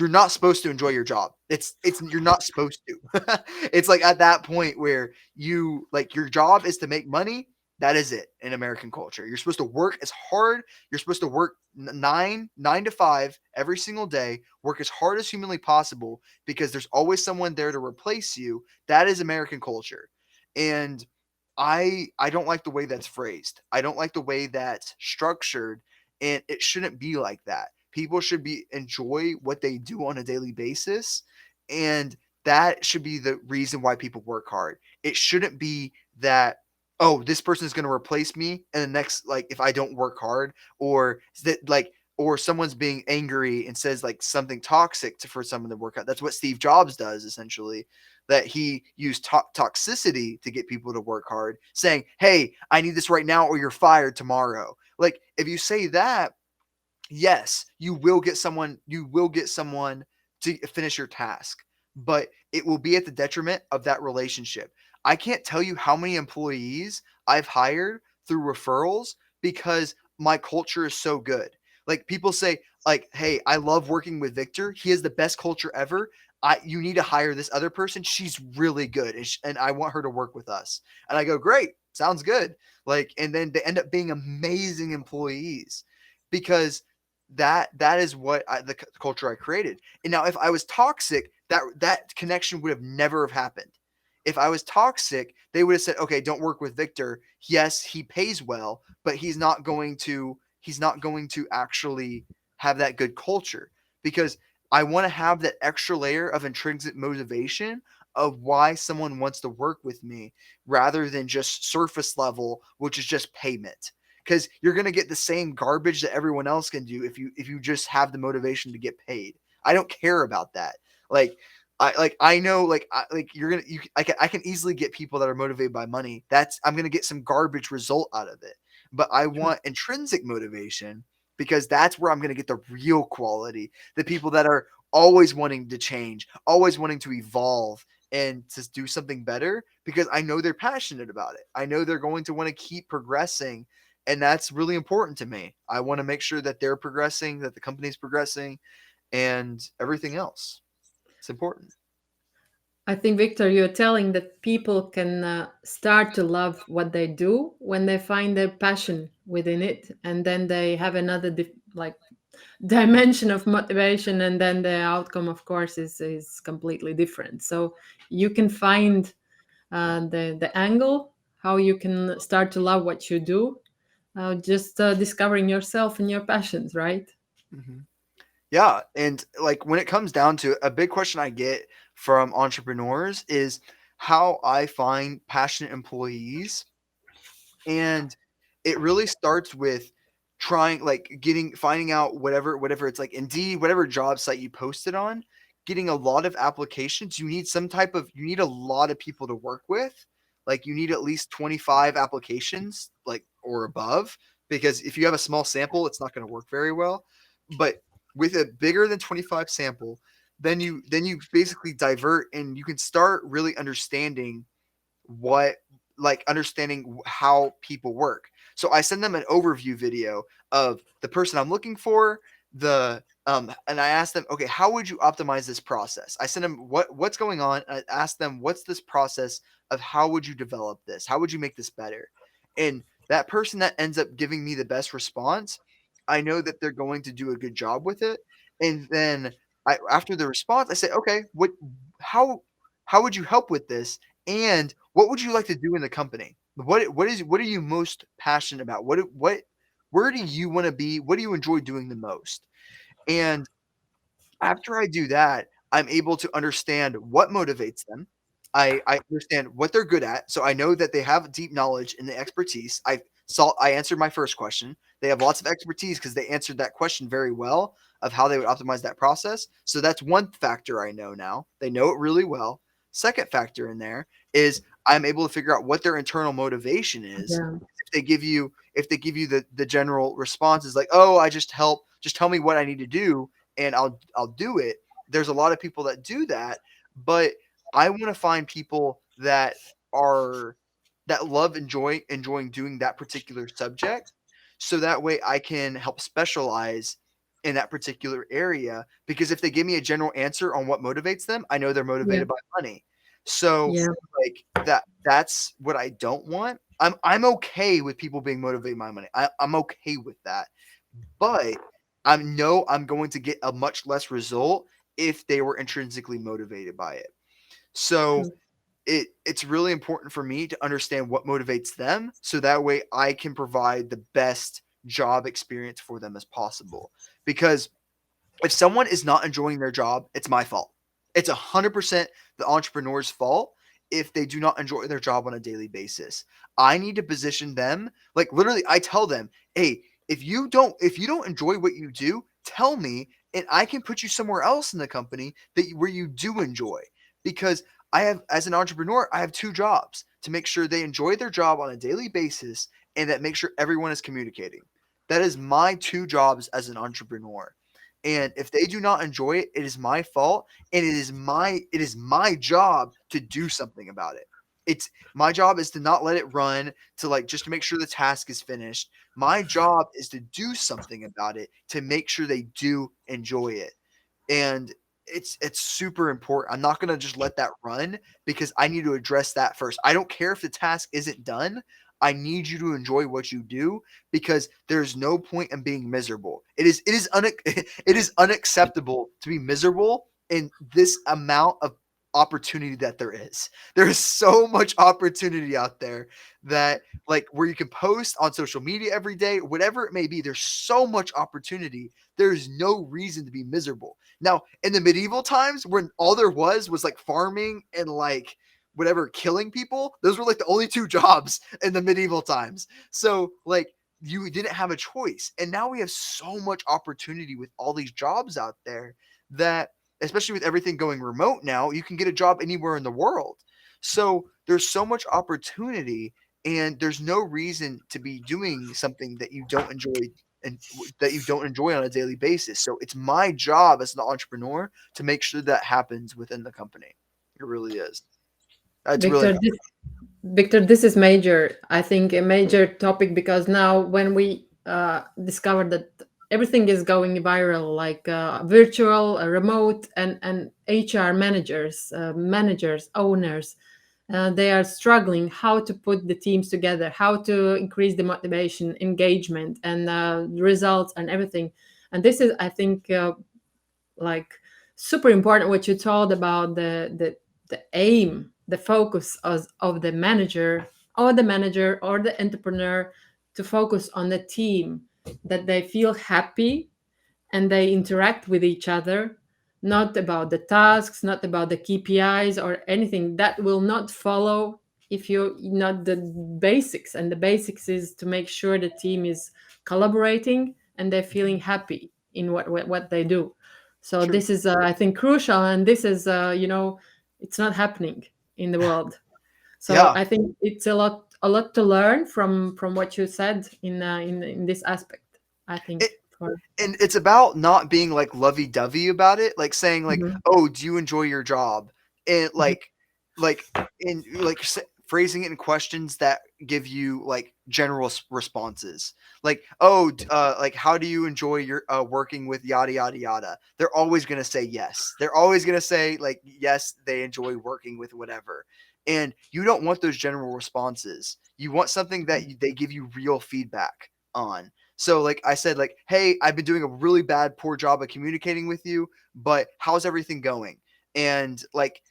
S1: not supposed to enjoy your job. It's you're not supposed to. It's like at that point where you like your job is to make money. That is it in American culture. You're supposed to work as hard. You're supposed to work nine to five every single day. Work as hard as humanly possible because there's always someone there to replace you. That is American culture, and I don't like the way that's phrased. I don't like the way that's structured, and it shouldn't be like that. People should be enjoy what they do on a daily basis, and that should be the reason why people work hard. It shouldn't be that oh, this person is going to replace me and the next like if I don't work hard or that like or someone's being angry and says like something toxic for someone to work out. That's what Steve Jobs does essentially. That he used toxicity to get people to work hard, saying, "Hey, I need this right now, or you're fired tomorrow." Like if you say that, yes, you will get someone to finish your task, but it will be at the detriment of that relationship. I can't tell you how many employees I've hired through referrals because my culture is so good. Like people say like, "Hey, I love working with Victor. He has the best culture ever. You need to hire this other person. She's really good and I want her to work with us." And I go, "Great. Sounds good." Like and then they end up being amazing employees because that is what the culture I created. And now, if I was toxic, that connection would have never have happened. If I was toxic, they would have said, "Okay, don't work with Victor. Yes, he pays well, but he's not going to. he's not going to actually have that good culture, because I want to have that extra layer of intrinsic motivation of why someone wants to work with me, rather than just surface level, which is just payment. Because you're going to get the same garbage that everyone else can do if you just have the motivation to get paid. I don't care about that. Like I know like you're gonna you I can easily get people that are motivated by money. That's I'm gonna get some garbage result out of it. But I
S2: True.
S1: want intrinsic motivation, because that's where I'm gonna get the real quality. The people that are always wanting to change, always wanting to evolve and to do something better, because I know they're passionate about it. I know they're going to want to keep progressing, and that's really important to me. I want to make sure that they're progressing, that the company's progressing, and everything else. It's important.
S2: I think, Victor, you're telling that people can start to love what they do when they find their passion within it, and then they have another like dimension of motivation, and then the outcome, of course, is completely different. So you can find the angle how you can start to love what you do, just discovering yourself and your passions, right?
S1: Mhm. Yeah, and like when it comes down to it, a big question I get from entrepreneurs is how I find passionate employees. And it really starts with trying like getting finding out whatever it's like Indeed, whatever job site you posted on, getting a lot of applications. You need a lot of people to work with. Like you need at least 25 applications, like or above, because if you have a small sample, it's not going to work very well. But with a bigger than 25 sample, then you basically divert, and you can start really understanding what like understanding how people work. So I send them an overview video of the person I'm looking for, and I ask them, okay, how would you optimize this process? I send them what's going on. I ask them, what's this process of how would you develop this? How would you make this better? And that person that ends up giving me the best response, I know that they're going to do a good job with it. And then after the response, I say, okay, how how would you help with this? And what would you like to do in the company? What are you most passionate about? What where do you want to be? What do you enjoy doing the most? And after I do that, I'm able to understand what motivates them. I understand what they're good at, so I know that they have deep knowledge and the expertise. I answered my first question. They have lots of expertise because they answered that question very well of how they would optimize that process. So that's one factor I know now. They know it really well. Second factor in there is I'm able to figure out what their internal motivation is.
S2: Yeah.
S1: If they give you the general response is like, "Oh, I just tell me what I need to do and I'll do it." There's a lot of people that do that, but I want to find people that are that love enjoying doing that particular subject, so that way I can help specialize in that particular area, because if they give me a general answer on what motivates them, I know they're
S2: Yeah.
S1: motivated by money. So
S2: Yeah.
S1: like that's what I don't want. I'm okay with people being motivated by money. I'm okay with that. But I know I'm going to get a much less result if they were intrinsically motivated by it. So
S2: True.
S1: it's really important for me to understand what motivates them, so that way I can provide the best job experience for them as possible. Because if someone is not enjoying their job, it's my fault. It's 100% the entrepreneur's fault if they do not enjoy their job on a daily basis. I need to position them, like literally I tell them, "Hey, if you don't enjoy what you do, tell me and I can put you somewhere else in the company where you do enjoy." Because I have as an entrepreneur, I have two jobs: to make sure they enjoy their job on a daily basis and that make sure everyone is communicating. That is my two jobs as an entrepreneur. And if they do not enjoy it, it is my fault, and it is my job to do something about it. It's my job is to not let it run, to like just to make sure the task is finished. My job is to do something about it to make sure they do enjoy it. And it's super important. I'm not going to just let that run, because I need to address that first. I don't care if the task isn't done. I need you to enjoy what you do, because there's no point in being miserable. It is unacceptable to be miserable in this amount of opportunity that there is. There is so much opportunity out there that like where you can post on social media every day, whatever it may be, there's so much opportunity. There's no reason to be miserable. Now, in the medieval times when all there was like farming and like whatever killing people, those were like the only two jobs in the medieval times. So like you didn't have a choice. And now we have so much opportunity with all these jobs out there that especially with everything going remote now, you can get a job anywhere in the world. So there's so much opportunity and there's no reason to be doing something that you don't enjoy and that you don't enjoy on a daily basis. So it's my job as an entrepreneur to make sure that happens within the company. It really is. It's really
S2: Victor,
S1: important.
S2: Victor, this is major. I think a major topic because now when we discovered that everything is going viral, like virtual, remote, and HR managers, owners, they are struggling how to put the teams together, how to increase the motivation, engagement, and results and everything. And this is, I think, like super important what you told about the aim, the focus of the manager or the entrepreneur to focus on the team, that they feel happy and they interact with each other, not about the tasks, not about the KPIs or anything that will not follow if you not the basics. And the basics is to make sure the team is collaborating and they're feeling
S1: Mhm.
S2: happy in what they do. So
S1: True.
S2: this is I think crucial, and this is it's not happening in the world. So
S1: Yeah.
S2: I think it's a lot to learn from what you said in this aspect, I think.
S1: It,
S2: For
S1: and it's about not being like lovey-dovey about it, like saying like,
S2: Mhm.
S1: "Oh, do you enjoy your job?" And
S2: Mhm.
S1: like in like phrasing it in questions that give you like general responses. Like, "Oh, like how do you enjoy your working with yada yada yada?" They're always going to say yes. They're always going to say like yes, they enjoy working with whatever. And you don't want those general responses. You want something that they give you real feedback on. So like I said, like, hey, I've been doing a really bad, poor job of communicating with you, but how's everything going? And like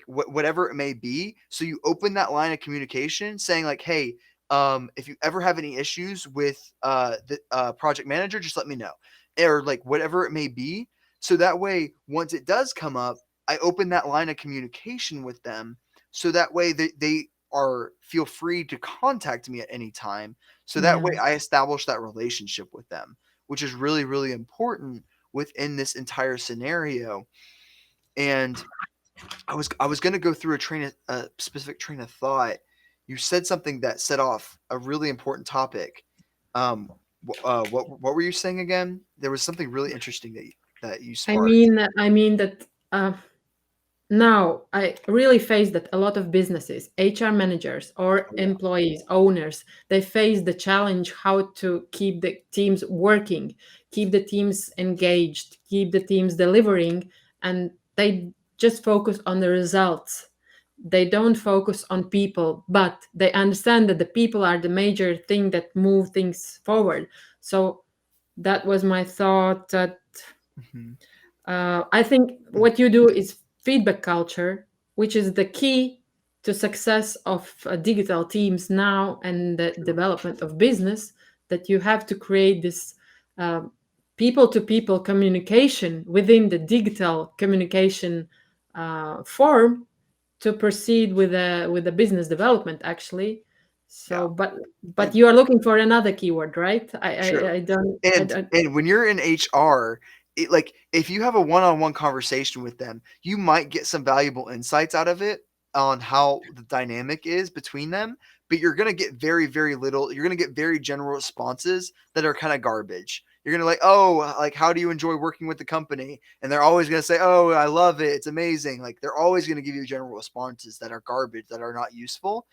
S1: whatever it may be. So you open that line of communication saying like, hey, if you ever have any issues with the project manager, just let me know. Or like whatever it may be. So that way, once it does come up, I open that line of communication with them. So that way they are feel free to contact me at any time so that way
S2: Yeah.
S1: I establish that relationship with them, which is really, really important within this entire scenario. And I was gonna go through a specific train of thought. You said something that set off a really important topic. What were you saying again? There was something really interesting that you sparked.
S2: I mean that now I really face that a lot of businesses, HR managers or
S1: Oh yeah,
S2: employees, owners, they face the challenge how to keep the teams working, keep the teams engaged, keep the teams delivering, and they just focus on the results. They don't focus on people, but they understand that the people are the major thing that move things forward. So that was my thought that
S1: hmm
S2: I think what you do is feedback culture, which is the key to success of digital teams now and the
S1: true.
S2: development of business. That you have to create this people to people communication within the digital communication form to proceed with the business development actually.
S1: Yeah,
S2: So but
S1: and
S2: you are looking for another keyword, right?
S1: true.
S2: I don't I
S1: And
S2: don't
S1: and when you're in HR, like if you have a one-on-one conversation with them, you might get some valuable insights out of it on how the dynamic is between them, but you're going to get very very little. You're going to get very general responses that are kind of garbage. You're going to like, "Oh, like how do you enjoy working with the company?" And they're always going to say, "Oh, I love it. It's amazing." Like they're always going to give you general responses that are garbage, that are not useful.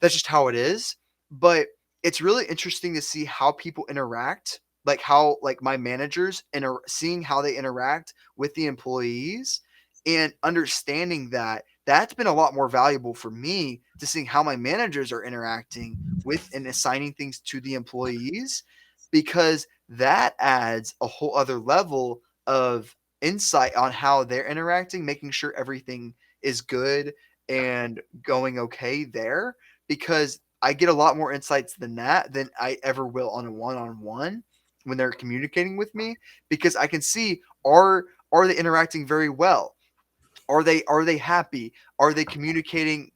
S1: That's just how it is. But it's really interesting to see how people interact, like how like my managers and seeing how they interact with the employees and understanding that that's been a lot more valuable for me to seeing how my managers are interacting with and assigning things to the employees because that adds a whole other level of insight on how they're interacting, making sure everything is good and going okay there, because I get a lot more insights than that than I ever will on a one-on-one when they're communicating with me, because I can see, are they interacting very well? Are they happy? Are they communicating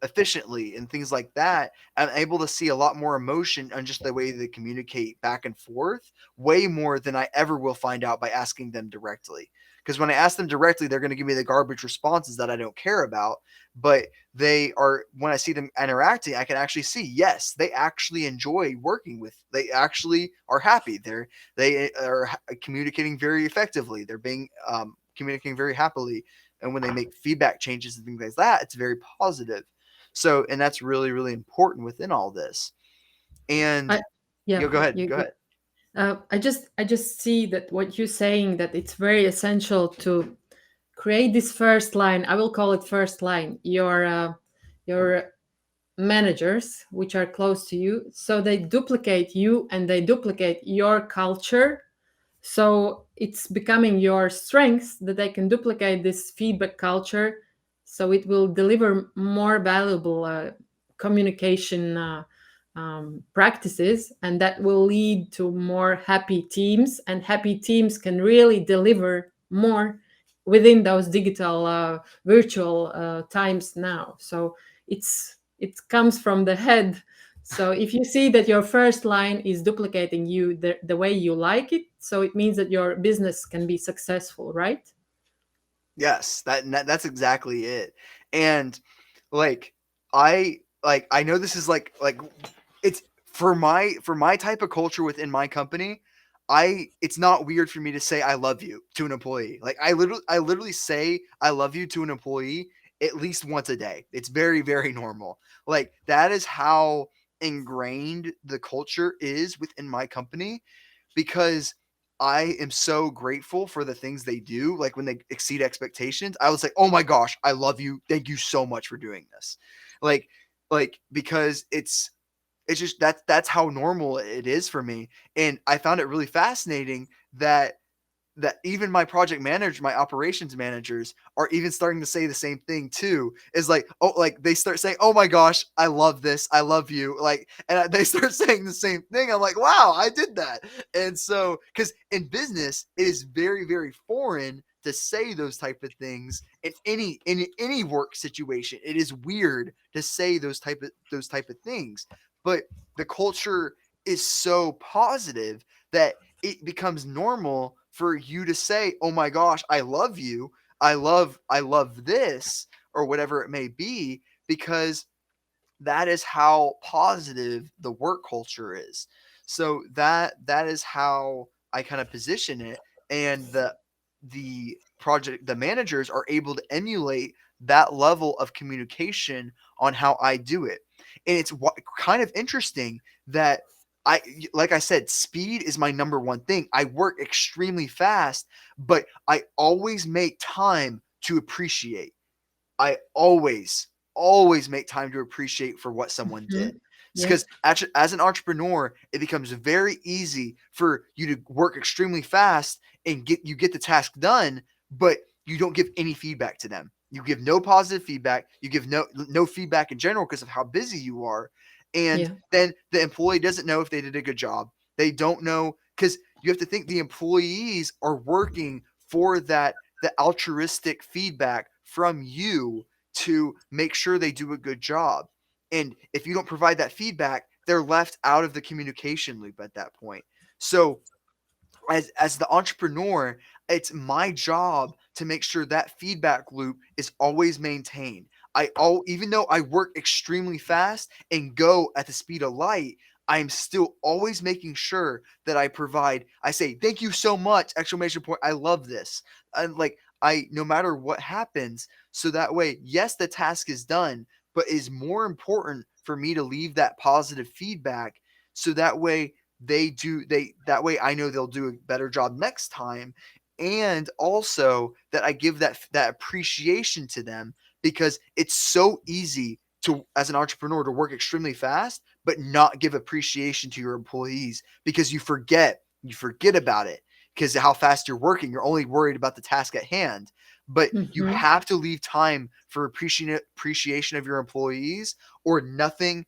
S1: efficiently and things like that? I'm able to see a lot more emotion on just the way they communicate back and forth, way more than I ever will find out by asking them directly. Because when I ask them directly, they're going to give me the garbage responses that I don't care about. But they are, when I see them interacting, I can actually see, yes, they actually enjoy working with. They actually are happy. They are communicating very effectively. They're being communicating very happily, and when they make feedback changes and things like that, it's very positive. So, and that's really, really important within all this. And
S2: I yeah,
S1: go ahead,
S2: you
S1: go
S2: go.
S1: ahead.
S2: I just see that what you're saying, that it's very essential to create this first line. I will call it first line. Your managers, which are close to you, so they duplicate you and they duplicate your culture. So it's becoming your strengths that they can duplicate this feedback culture, so it will deliver more valuable communication practices, and that will lead to more happy teams, and happy teams can really deliver more within those digital virtual times now. So it comes from the head. So if you see that your first line is duplicating you the way you like it, so it means that your business can be successful, right?
S1: Yes, that's exactly it. And like I know this is like it's for my type of culture within my company. It's not weird for me to say I love you to an employee. Like I literally say I love you to an employee at least once a day. It's very, very normal. Like that is how ingrained the culture is within my company, because I am so grateful for the things they do. Like when they exceed expectations, I was like, "Oh my gosh, I love you. Thank you so much for doing this." Like because it's just that's how normal it is for me. And I found it really fascinating that even my project manager, my operations managers are even starting to say the same thing too. Is like, oh, like they start saying, "Oh my gosh, I love this. I love you." Like, and they start saying the same thing. I'm like, "Wow, I did that." And so, because in business, it is very, very foreign to say those type of things in any work situation. It is weird to say those type of things, but the culture is so positive that it becomes normal for you to say, "Oh my gosh, I love you. I love this," or whatever it may be, because that is how positive the work culture is. So that is how I kind of position it, and the managers are able to emulate that level of communication on how I do it. And it's kind of interesting that I like I said, speed is my number one thing. I work extremely fast, but I always make time to appreciate. I always make time to appreciate for what someone did.
S2: Mhm.
S1: It's
S2: Yeah,
S1: because actually, as an entrepreneur, it becomes very easy for you to work extremely fast and get the task done, but you don't give any feedback to them. You give no positive feedback. You give no feedback in general because of how busy you are, and
S2: yeah,
S1: then the employee doesn't know if they did a good job. They don't know, because you have to think the employees are working for the altruistic feedback from you to make sure they do a good job. And if you don't provide that feedback, they're left out of the communication loop at that point. So as the entrepreneur, it's my job to make sure that feedback loop is always maintained. Even though I work extremely fast and go at the speed of light, I am still always making sure that I say, "Thank you so much!" Exclamation point. I love this. And like no matter what happens, so that way, yes, the task is done, but it is more important for me to leave that positive feedback, so that way that way I know they'll do a better job next time. And also that I give that appreciation to them, because it's so easy to, as an entrepreneur, to work extremely fast but not give appreciation to your employees, because you forget about it, because how fast you're working, you're only worried about the task at hand. but you
S2: Mhm.
S1: have to leave time for appreciation of your employees, or nothing,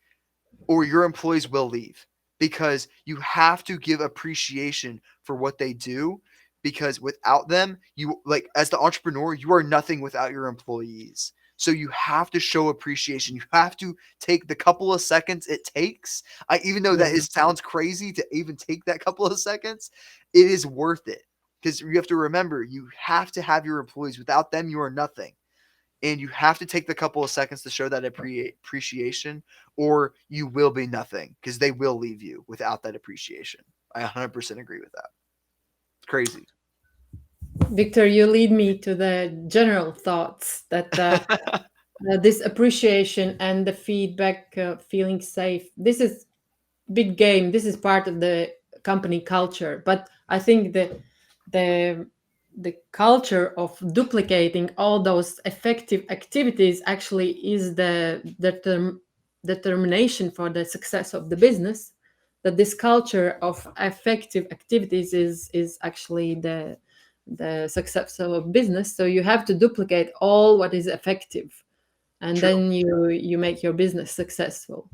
S1: or your employees will leave, because you have to give appreciation for what they do, because without them, you, like, as the entrepreneur, you are nothing without your employees. So you have to show appreciation. You have to take the couple of seconds it takes. Even though that
S2: Yeah.
S1: is sounds crazy to even take that couple of seconds, it is worth it, because you have to remember, you have to have your employees. Without them, you are nothing, and you have to take the couple of seconds to show that appreciation, or you will be nothing, because they will leave you without that appreciation. I 100% agree with that. It's crazy.
S2: Victor, you lead me to the general thoughts that this appreciation and the feedback, feeling safe. This is big game. This is part of the company culture. But I think the the culture of duplicating all those effective activities actually is the determination for the success of the business. That this culture of effective activities is actually the success of a business. So you have to duplicate all what is effective, and
S1: True.
S2: then you make your business successful.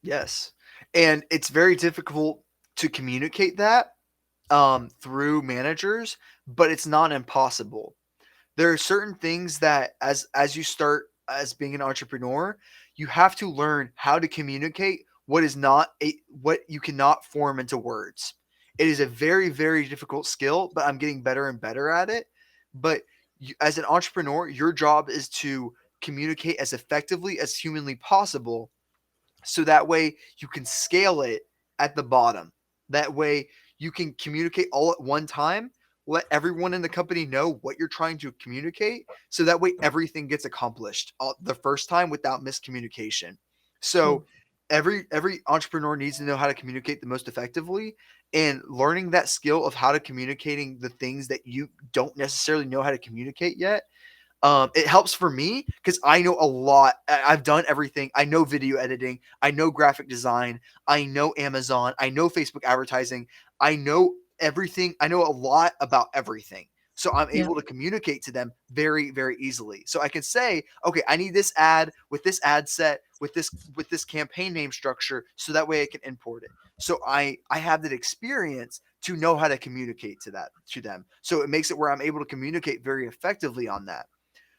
S1: Yes. And it's very difficult to communicate that through managers, but it's not impossible. There are certain things that, as you start as being an entrepreneur, you have to learn how to communicate what is not what you cannot form into words. It is a very, very difficult skill, but I'm getting better and better at it. But as an entrepreneur, your job is to communicate as effectively as humanly possible, so that way you can scale it at the bottom. That way you can communicate all at one time, let everyone in the company know what you're trying to communicate, so that way everything gets accomplished the first time without miscommunication.
S2: True.
S1: So every entrepreneur needs to know how to communicate the most effectively, and learning that skill of how to communicating the things that you don't necessarily know how to communicate yet. It helps for me because I know a lot. I've done everything. I know video editing. I know graphic design. I know Amazon. I know Facebook advertising. I know everything. I know a lot about everything. So I'm
S2: Yeah.
S1: able to communicate to them very, very easily. So I can say, okay, I need this ad with this ad set with this campaign name structure, so that way I can import it. So I have that experience to know how to communicate to them. So it makes it where I'm able to communicate very effectively on that.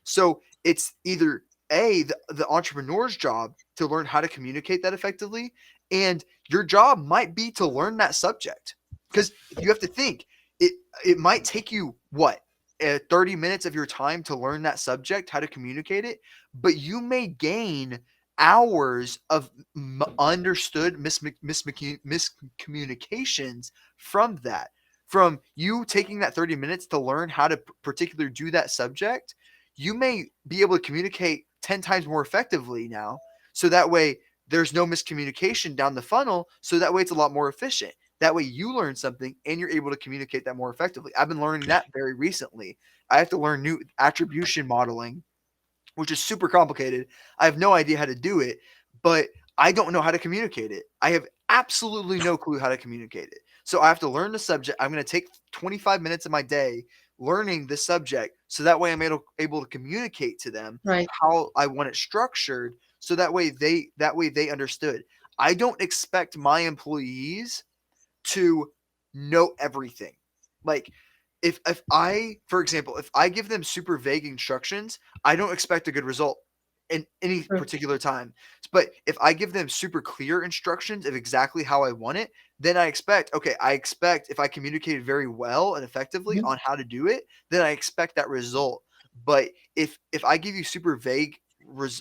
S1: So it's either the entrepreneur's job to learn how to communicate that effectively, and your job might be to learn that subject, because you have to think, it it might take you what, 30 minutes of your time to learn that subject, how to communicate it, but you may gain hours of understood miscommunications from that, from you taking that 30 minutes to learn how to particularly do that subject. You may be able to communicate 10 times more effectively now. So that way there's no miscommunication down the funnel. So that way it's a lot more efficient. That way you learn something and you're able to communicate that more effectively. I've been learning that very recently. I have to learn new attribution modeling, which is super complicated. I have no idea how to do it, but I don't know how to communicate it. I have absolutely no clue how to communicate it. So I have to learn the subject. I'm going to take 25 minutes of my day learning the subject, so that way I'm able to communicate to them
S2: Right.
S1: how I want it structured, so that way they understood. I don't expect my employees to know everything. Like, if I, for example, if I give them super vague instructions, I don't expect a good result in any
S2: True.
S1: particular time. But if I give them super clear instructions of exactly how I want it, then I expect if I communicated very well and effectively
S2: Mhm.
S1: on how to do it, then I expect that result. But if I give you super vague,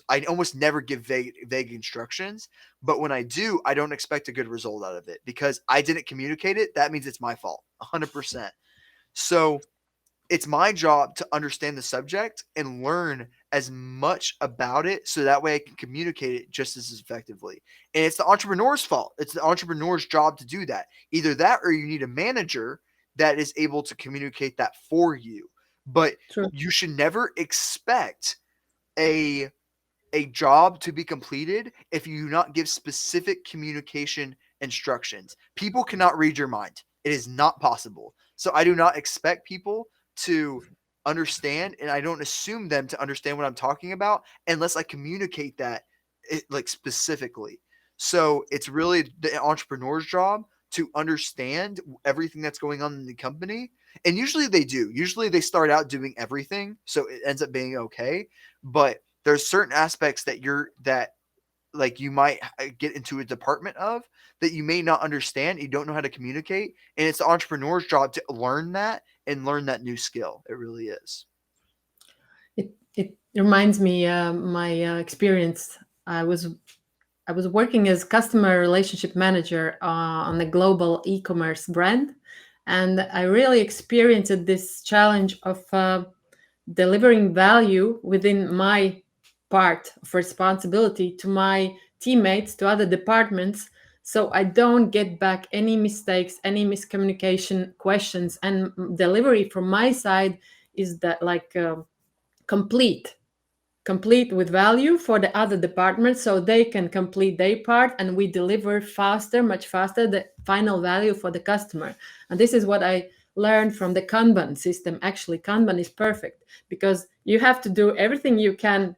S1: I almost never give vague instructions, but when I do, I don't expect a good result out of it, because I didn't communicate it. That means it's my fault, 100%. So it's my job to understand the subject and learn as much about it, so that way I can communicate it just as effectively. And it's the entrepreneur's fault. It's the entrepreneur's job to do that. Either that, or you need a manager that is able to communicate that for you. But
S2: True.
S1: you should never expect a job to be completed if you do not give specific communication instructions. People cannot read your mind. It is not possible. So I do not expect people to understand, and I don't assume them to understand what I'm talking about unless I communicate that like specifically. So it's really the entrepreneur's job to understand everything that's going on in the company. And usually they do. Usually they start out doing everything, so it ends up being okay. But there's certain aspects that like you might get into a department of that you may not understand, you don't know how to communicate, and it's the entrepreneur's job to learn that and learn that new skill. It really is.
S2: It reminds me my experience. I was I was working as customer relationship manager on a global e-commerce brand, and I really experienced this challenge of delivering value within my part of responsibility to my teammates, to other departments, so I don't get back any mistakes, any miscommunication questions, and delivery from my side is that like complete complete with value for the other departments so they can complete their part and we deliver faster, much faster, the final value for the customer. And this is what I learned from the Kanban system. Actually, Kanban is perfect because you have to do everything you can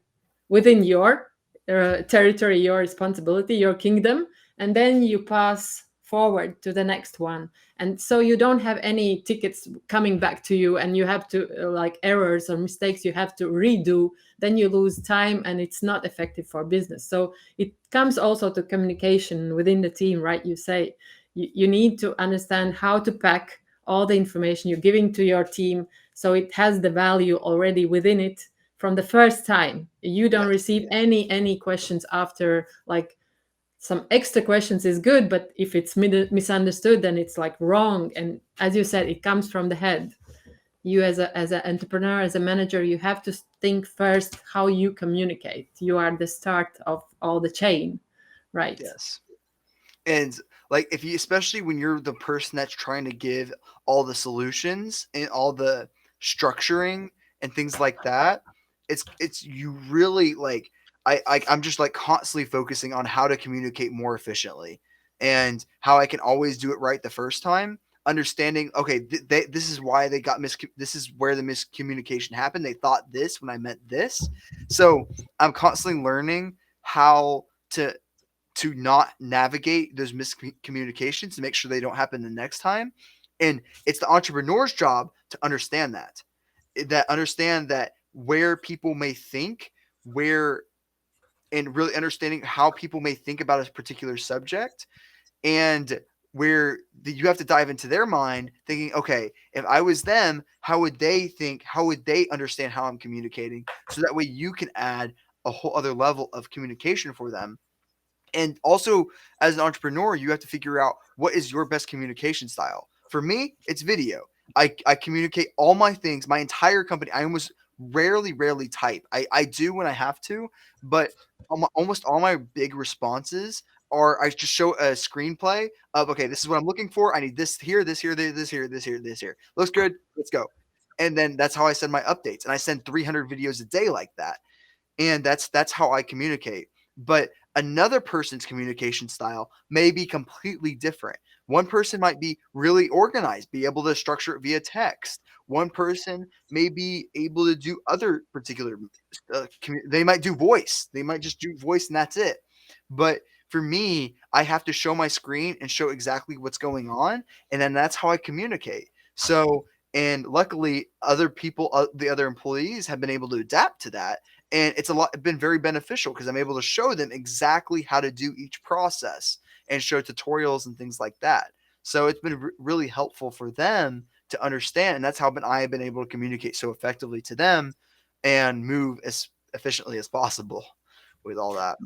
S2: within your territory, your responsibility, your kingdom, and then you pass forward to the next one. And so you don't have any tickets coming back to you and you have to like errors or mistakes you have to redo, then you lose time and it's not effective for business. So it comes also to communication within the team, right? You say you need to understand how to pack all the information you're giving to your team so it has the value already within it from the first time. You don't
S1: Yes.
S2: receive any questions after. Like some extra questions is good, but if it's misunderstood, then it's like wrong. And as you said, it comes from the head. You as an entrepreneur, as a manager, you have to think first how you communicate. You are the start of all the chain, right?
S1: Yes. And like if you, especially when you're the person that's trying to give all the solutions and all the structuring and things like that, it's you really like I'm just like constantly focusing on how to communicate more efficiently and how I can always do it right the first time. Understanding, okay, this is why they got this is where the miscommunication happened. They thought this when I meant this. So I'm constantly learning how to not navigate those miscommunications to make sure they don't happen the next time. And it's the entrepreneur's job to understand that understand that where people may think, where, and really understanding how people may think about a particular subject, and where you have to dive into their mind thinking, okay, if I was them, how would they think, how would they understand how I'm communicating, so that way you can add a whole other level of communication for them. And also, as an entrepreneur, you have to figure out what is your best communication style. For me, it's video. I communicate all my things, my entire company. I almost rarely type. I do when I have to, but almost all my big responses are I just show a screenplay of, okay, this is what I'm looking for. I need this here, this here, this here, this here, this here. Looks good. Let's go. And then that's how I send my updates. And I send 300 videos a day like that, and that's how I communicate. But another person's communication style may be completely different. One person might be really organized, be able to structure it via text. One person may be able to do other particular they might do voice. They might just do voice and that's it. But for me, I have to show my screen and show exactly what's going on, and then that's how I communicate. So, and luckily other people, the other employees have been able to adapt to that, and it's a lot been very beneficial because I'm able to show them exactly how to do each process and show tutorials and things like that. So it's been really helpful for them to understand, and that's how I have been able to communicate so effectively to them and move as efficiently as possible with all that.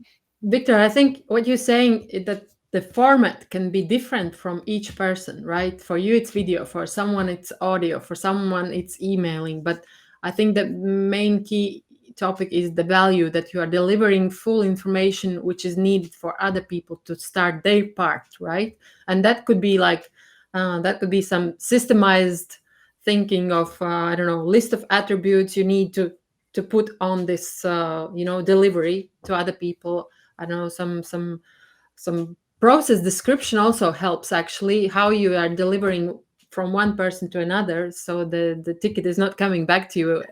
S2: Victor, I think what you're saying is that the format can be different from each person, right? For you, it's video. For someone, it's audio. For someone, it's emailing. But I think the main key topic is the value that you are delivering full information, which is needed for other people to start their part, right? And that could be like, that could be some systemized thinking of, I don't know, list of attributes you need to put on this, delivery to other people. I don't know, some process description also helps actually how you are delivering from one person to another, so the ticket is not coming back to you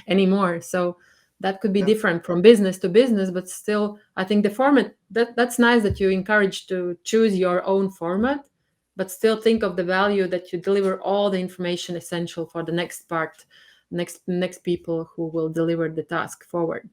S2: anymore. So that could be
S1: Yeah.
S2: different from business to business, but still I think the format, that's nice that you encourage to choose your own format, but still think of the value that you deliver all the information essential for the next part, next people who will deliver the task forward.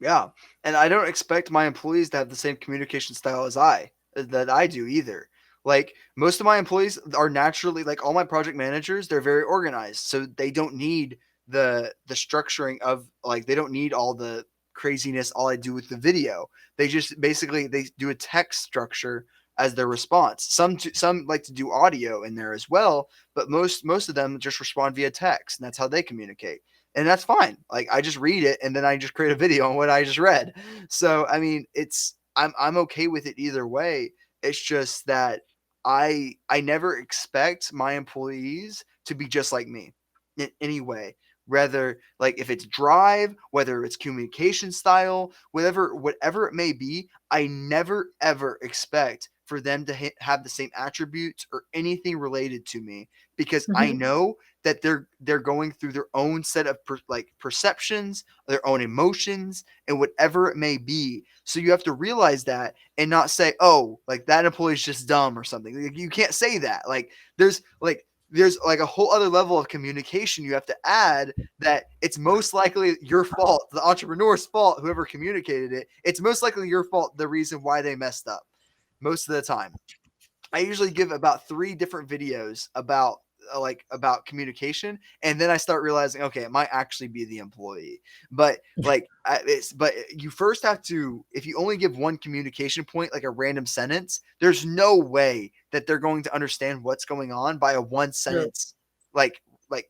S1: Yeah, and I don't expect my employees to have the same communication style as that I do either. Like most of my employees are naturally like all my project managers, they're very organized. So they don't need the structuring of like they don't need all the craziness all I do with the video. They just basically they do a text structure as their response. Some like to do audio in there as well, but most of them just respond via text and that's how they communicate, and that's fine. Like I just read it and then I just create a video on what I just read. So I mean, I'm okay with it either way. It's just that I never expect my employees to be just like me in any way. Whether like if it's drive, whether it's communication style, whatever it may be, I never ever expect for them to have the same attributes or anything related to me because I
S2: Mhm.
S1: know that they're going through their own set of perceptions, their own emotions, and whatever it may be. So you have to realize that and not say, "Oh, like that employee's just dumb or something." Like, you can't say that. There's like a whole other level of communication you have to add that it's most likely your fault, the entrepreneur's fault, whoever communicated it. It's most likely your fault, the reason why they messed up most of the time. I usually give about 3 different videos about communication, and then I start realizing, okay, it might actually be the employee. But but you first have to, if you only give one communication point, like a random sentence, there's no way that they're going to understand what's going on by a one
S2: True.
S1: sentence like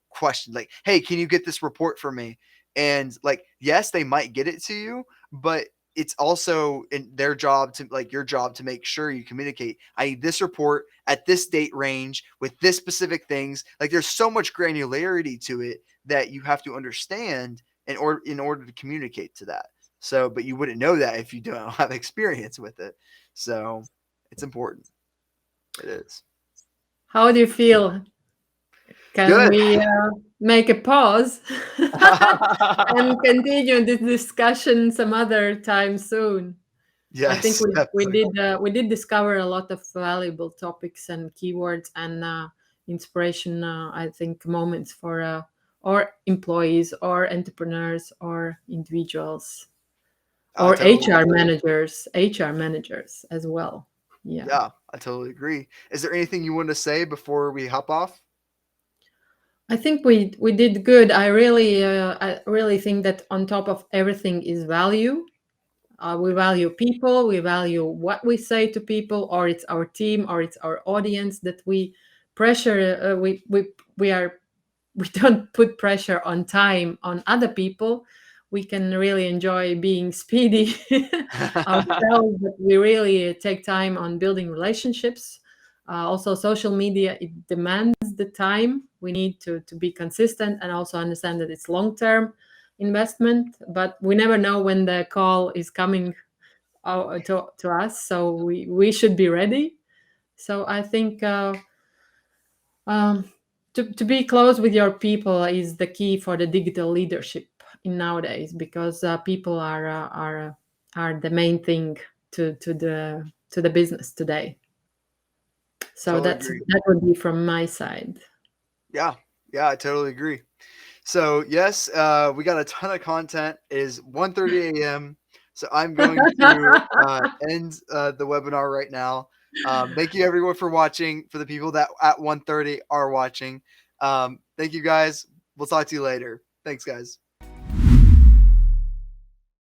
S1: question, like, hey, can you get this report for me? And like, yes, they might get it to you, but it's also in their job to like your job to make sure you communicate. I need this report at this date range with this specific things. Like there's so much granularity to it that you have to understand in order to communicate to that. So, but you wouldn't know that if you don't have experience with it. So, it's important. It is.
S2: How do you feel? Can
S1: Good.
S2: we make a pause and continue this discussion some other time soon? I think
S1: Yes,
S2: we
S1: definitely.
S2: did discover a lot of valuable topics and keywords and inspiration. I think moments for or employees or entrepreneurs or individuals
S1: I
S2: or
S1: totally agree.
S2: HR managers as well. Yeah.
S1: Yeah, I totally agree. Is there anything you want to say before we hop off?
S2: I think we did good. I really think that on top of everything is value. We value people. We value what we say to people, or it's our team, or it's our audience that we pressure. We are we don't put pressure on time on other people. We can really enjoy being speedy ourselves, but we really take time on building relationships. Also, social media, it demands the time we need to be consistent and also understand that it's long term investment, but we never know when the call is coming to us, so we should be ready. So I think um, to be close with your people is the key for the digital leadership in nowadays, because people are the main thing to the business today. So
S1: Totally
S2: that's
S1: agree.
S2: that would be from my side.
S1: Yeah, yeah, I totally agree. So yes, we got a ton of content. It is 1:30 a.m. So I'm going to end the webinar right now. Thank you everyone for watching. For the people that at 1:30 are watching, thank you guys. We'll talk to you later. Thanks, guys.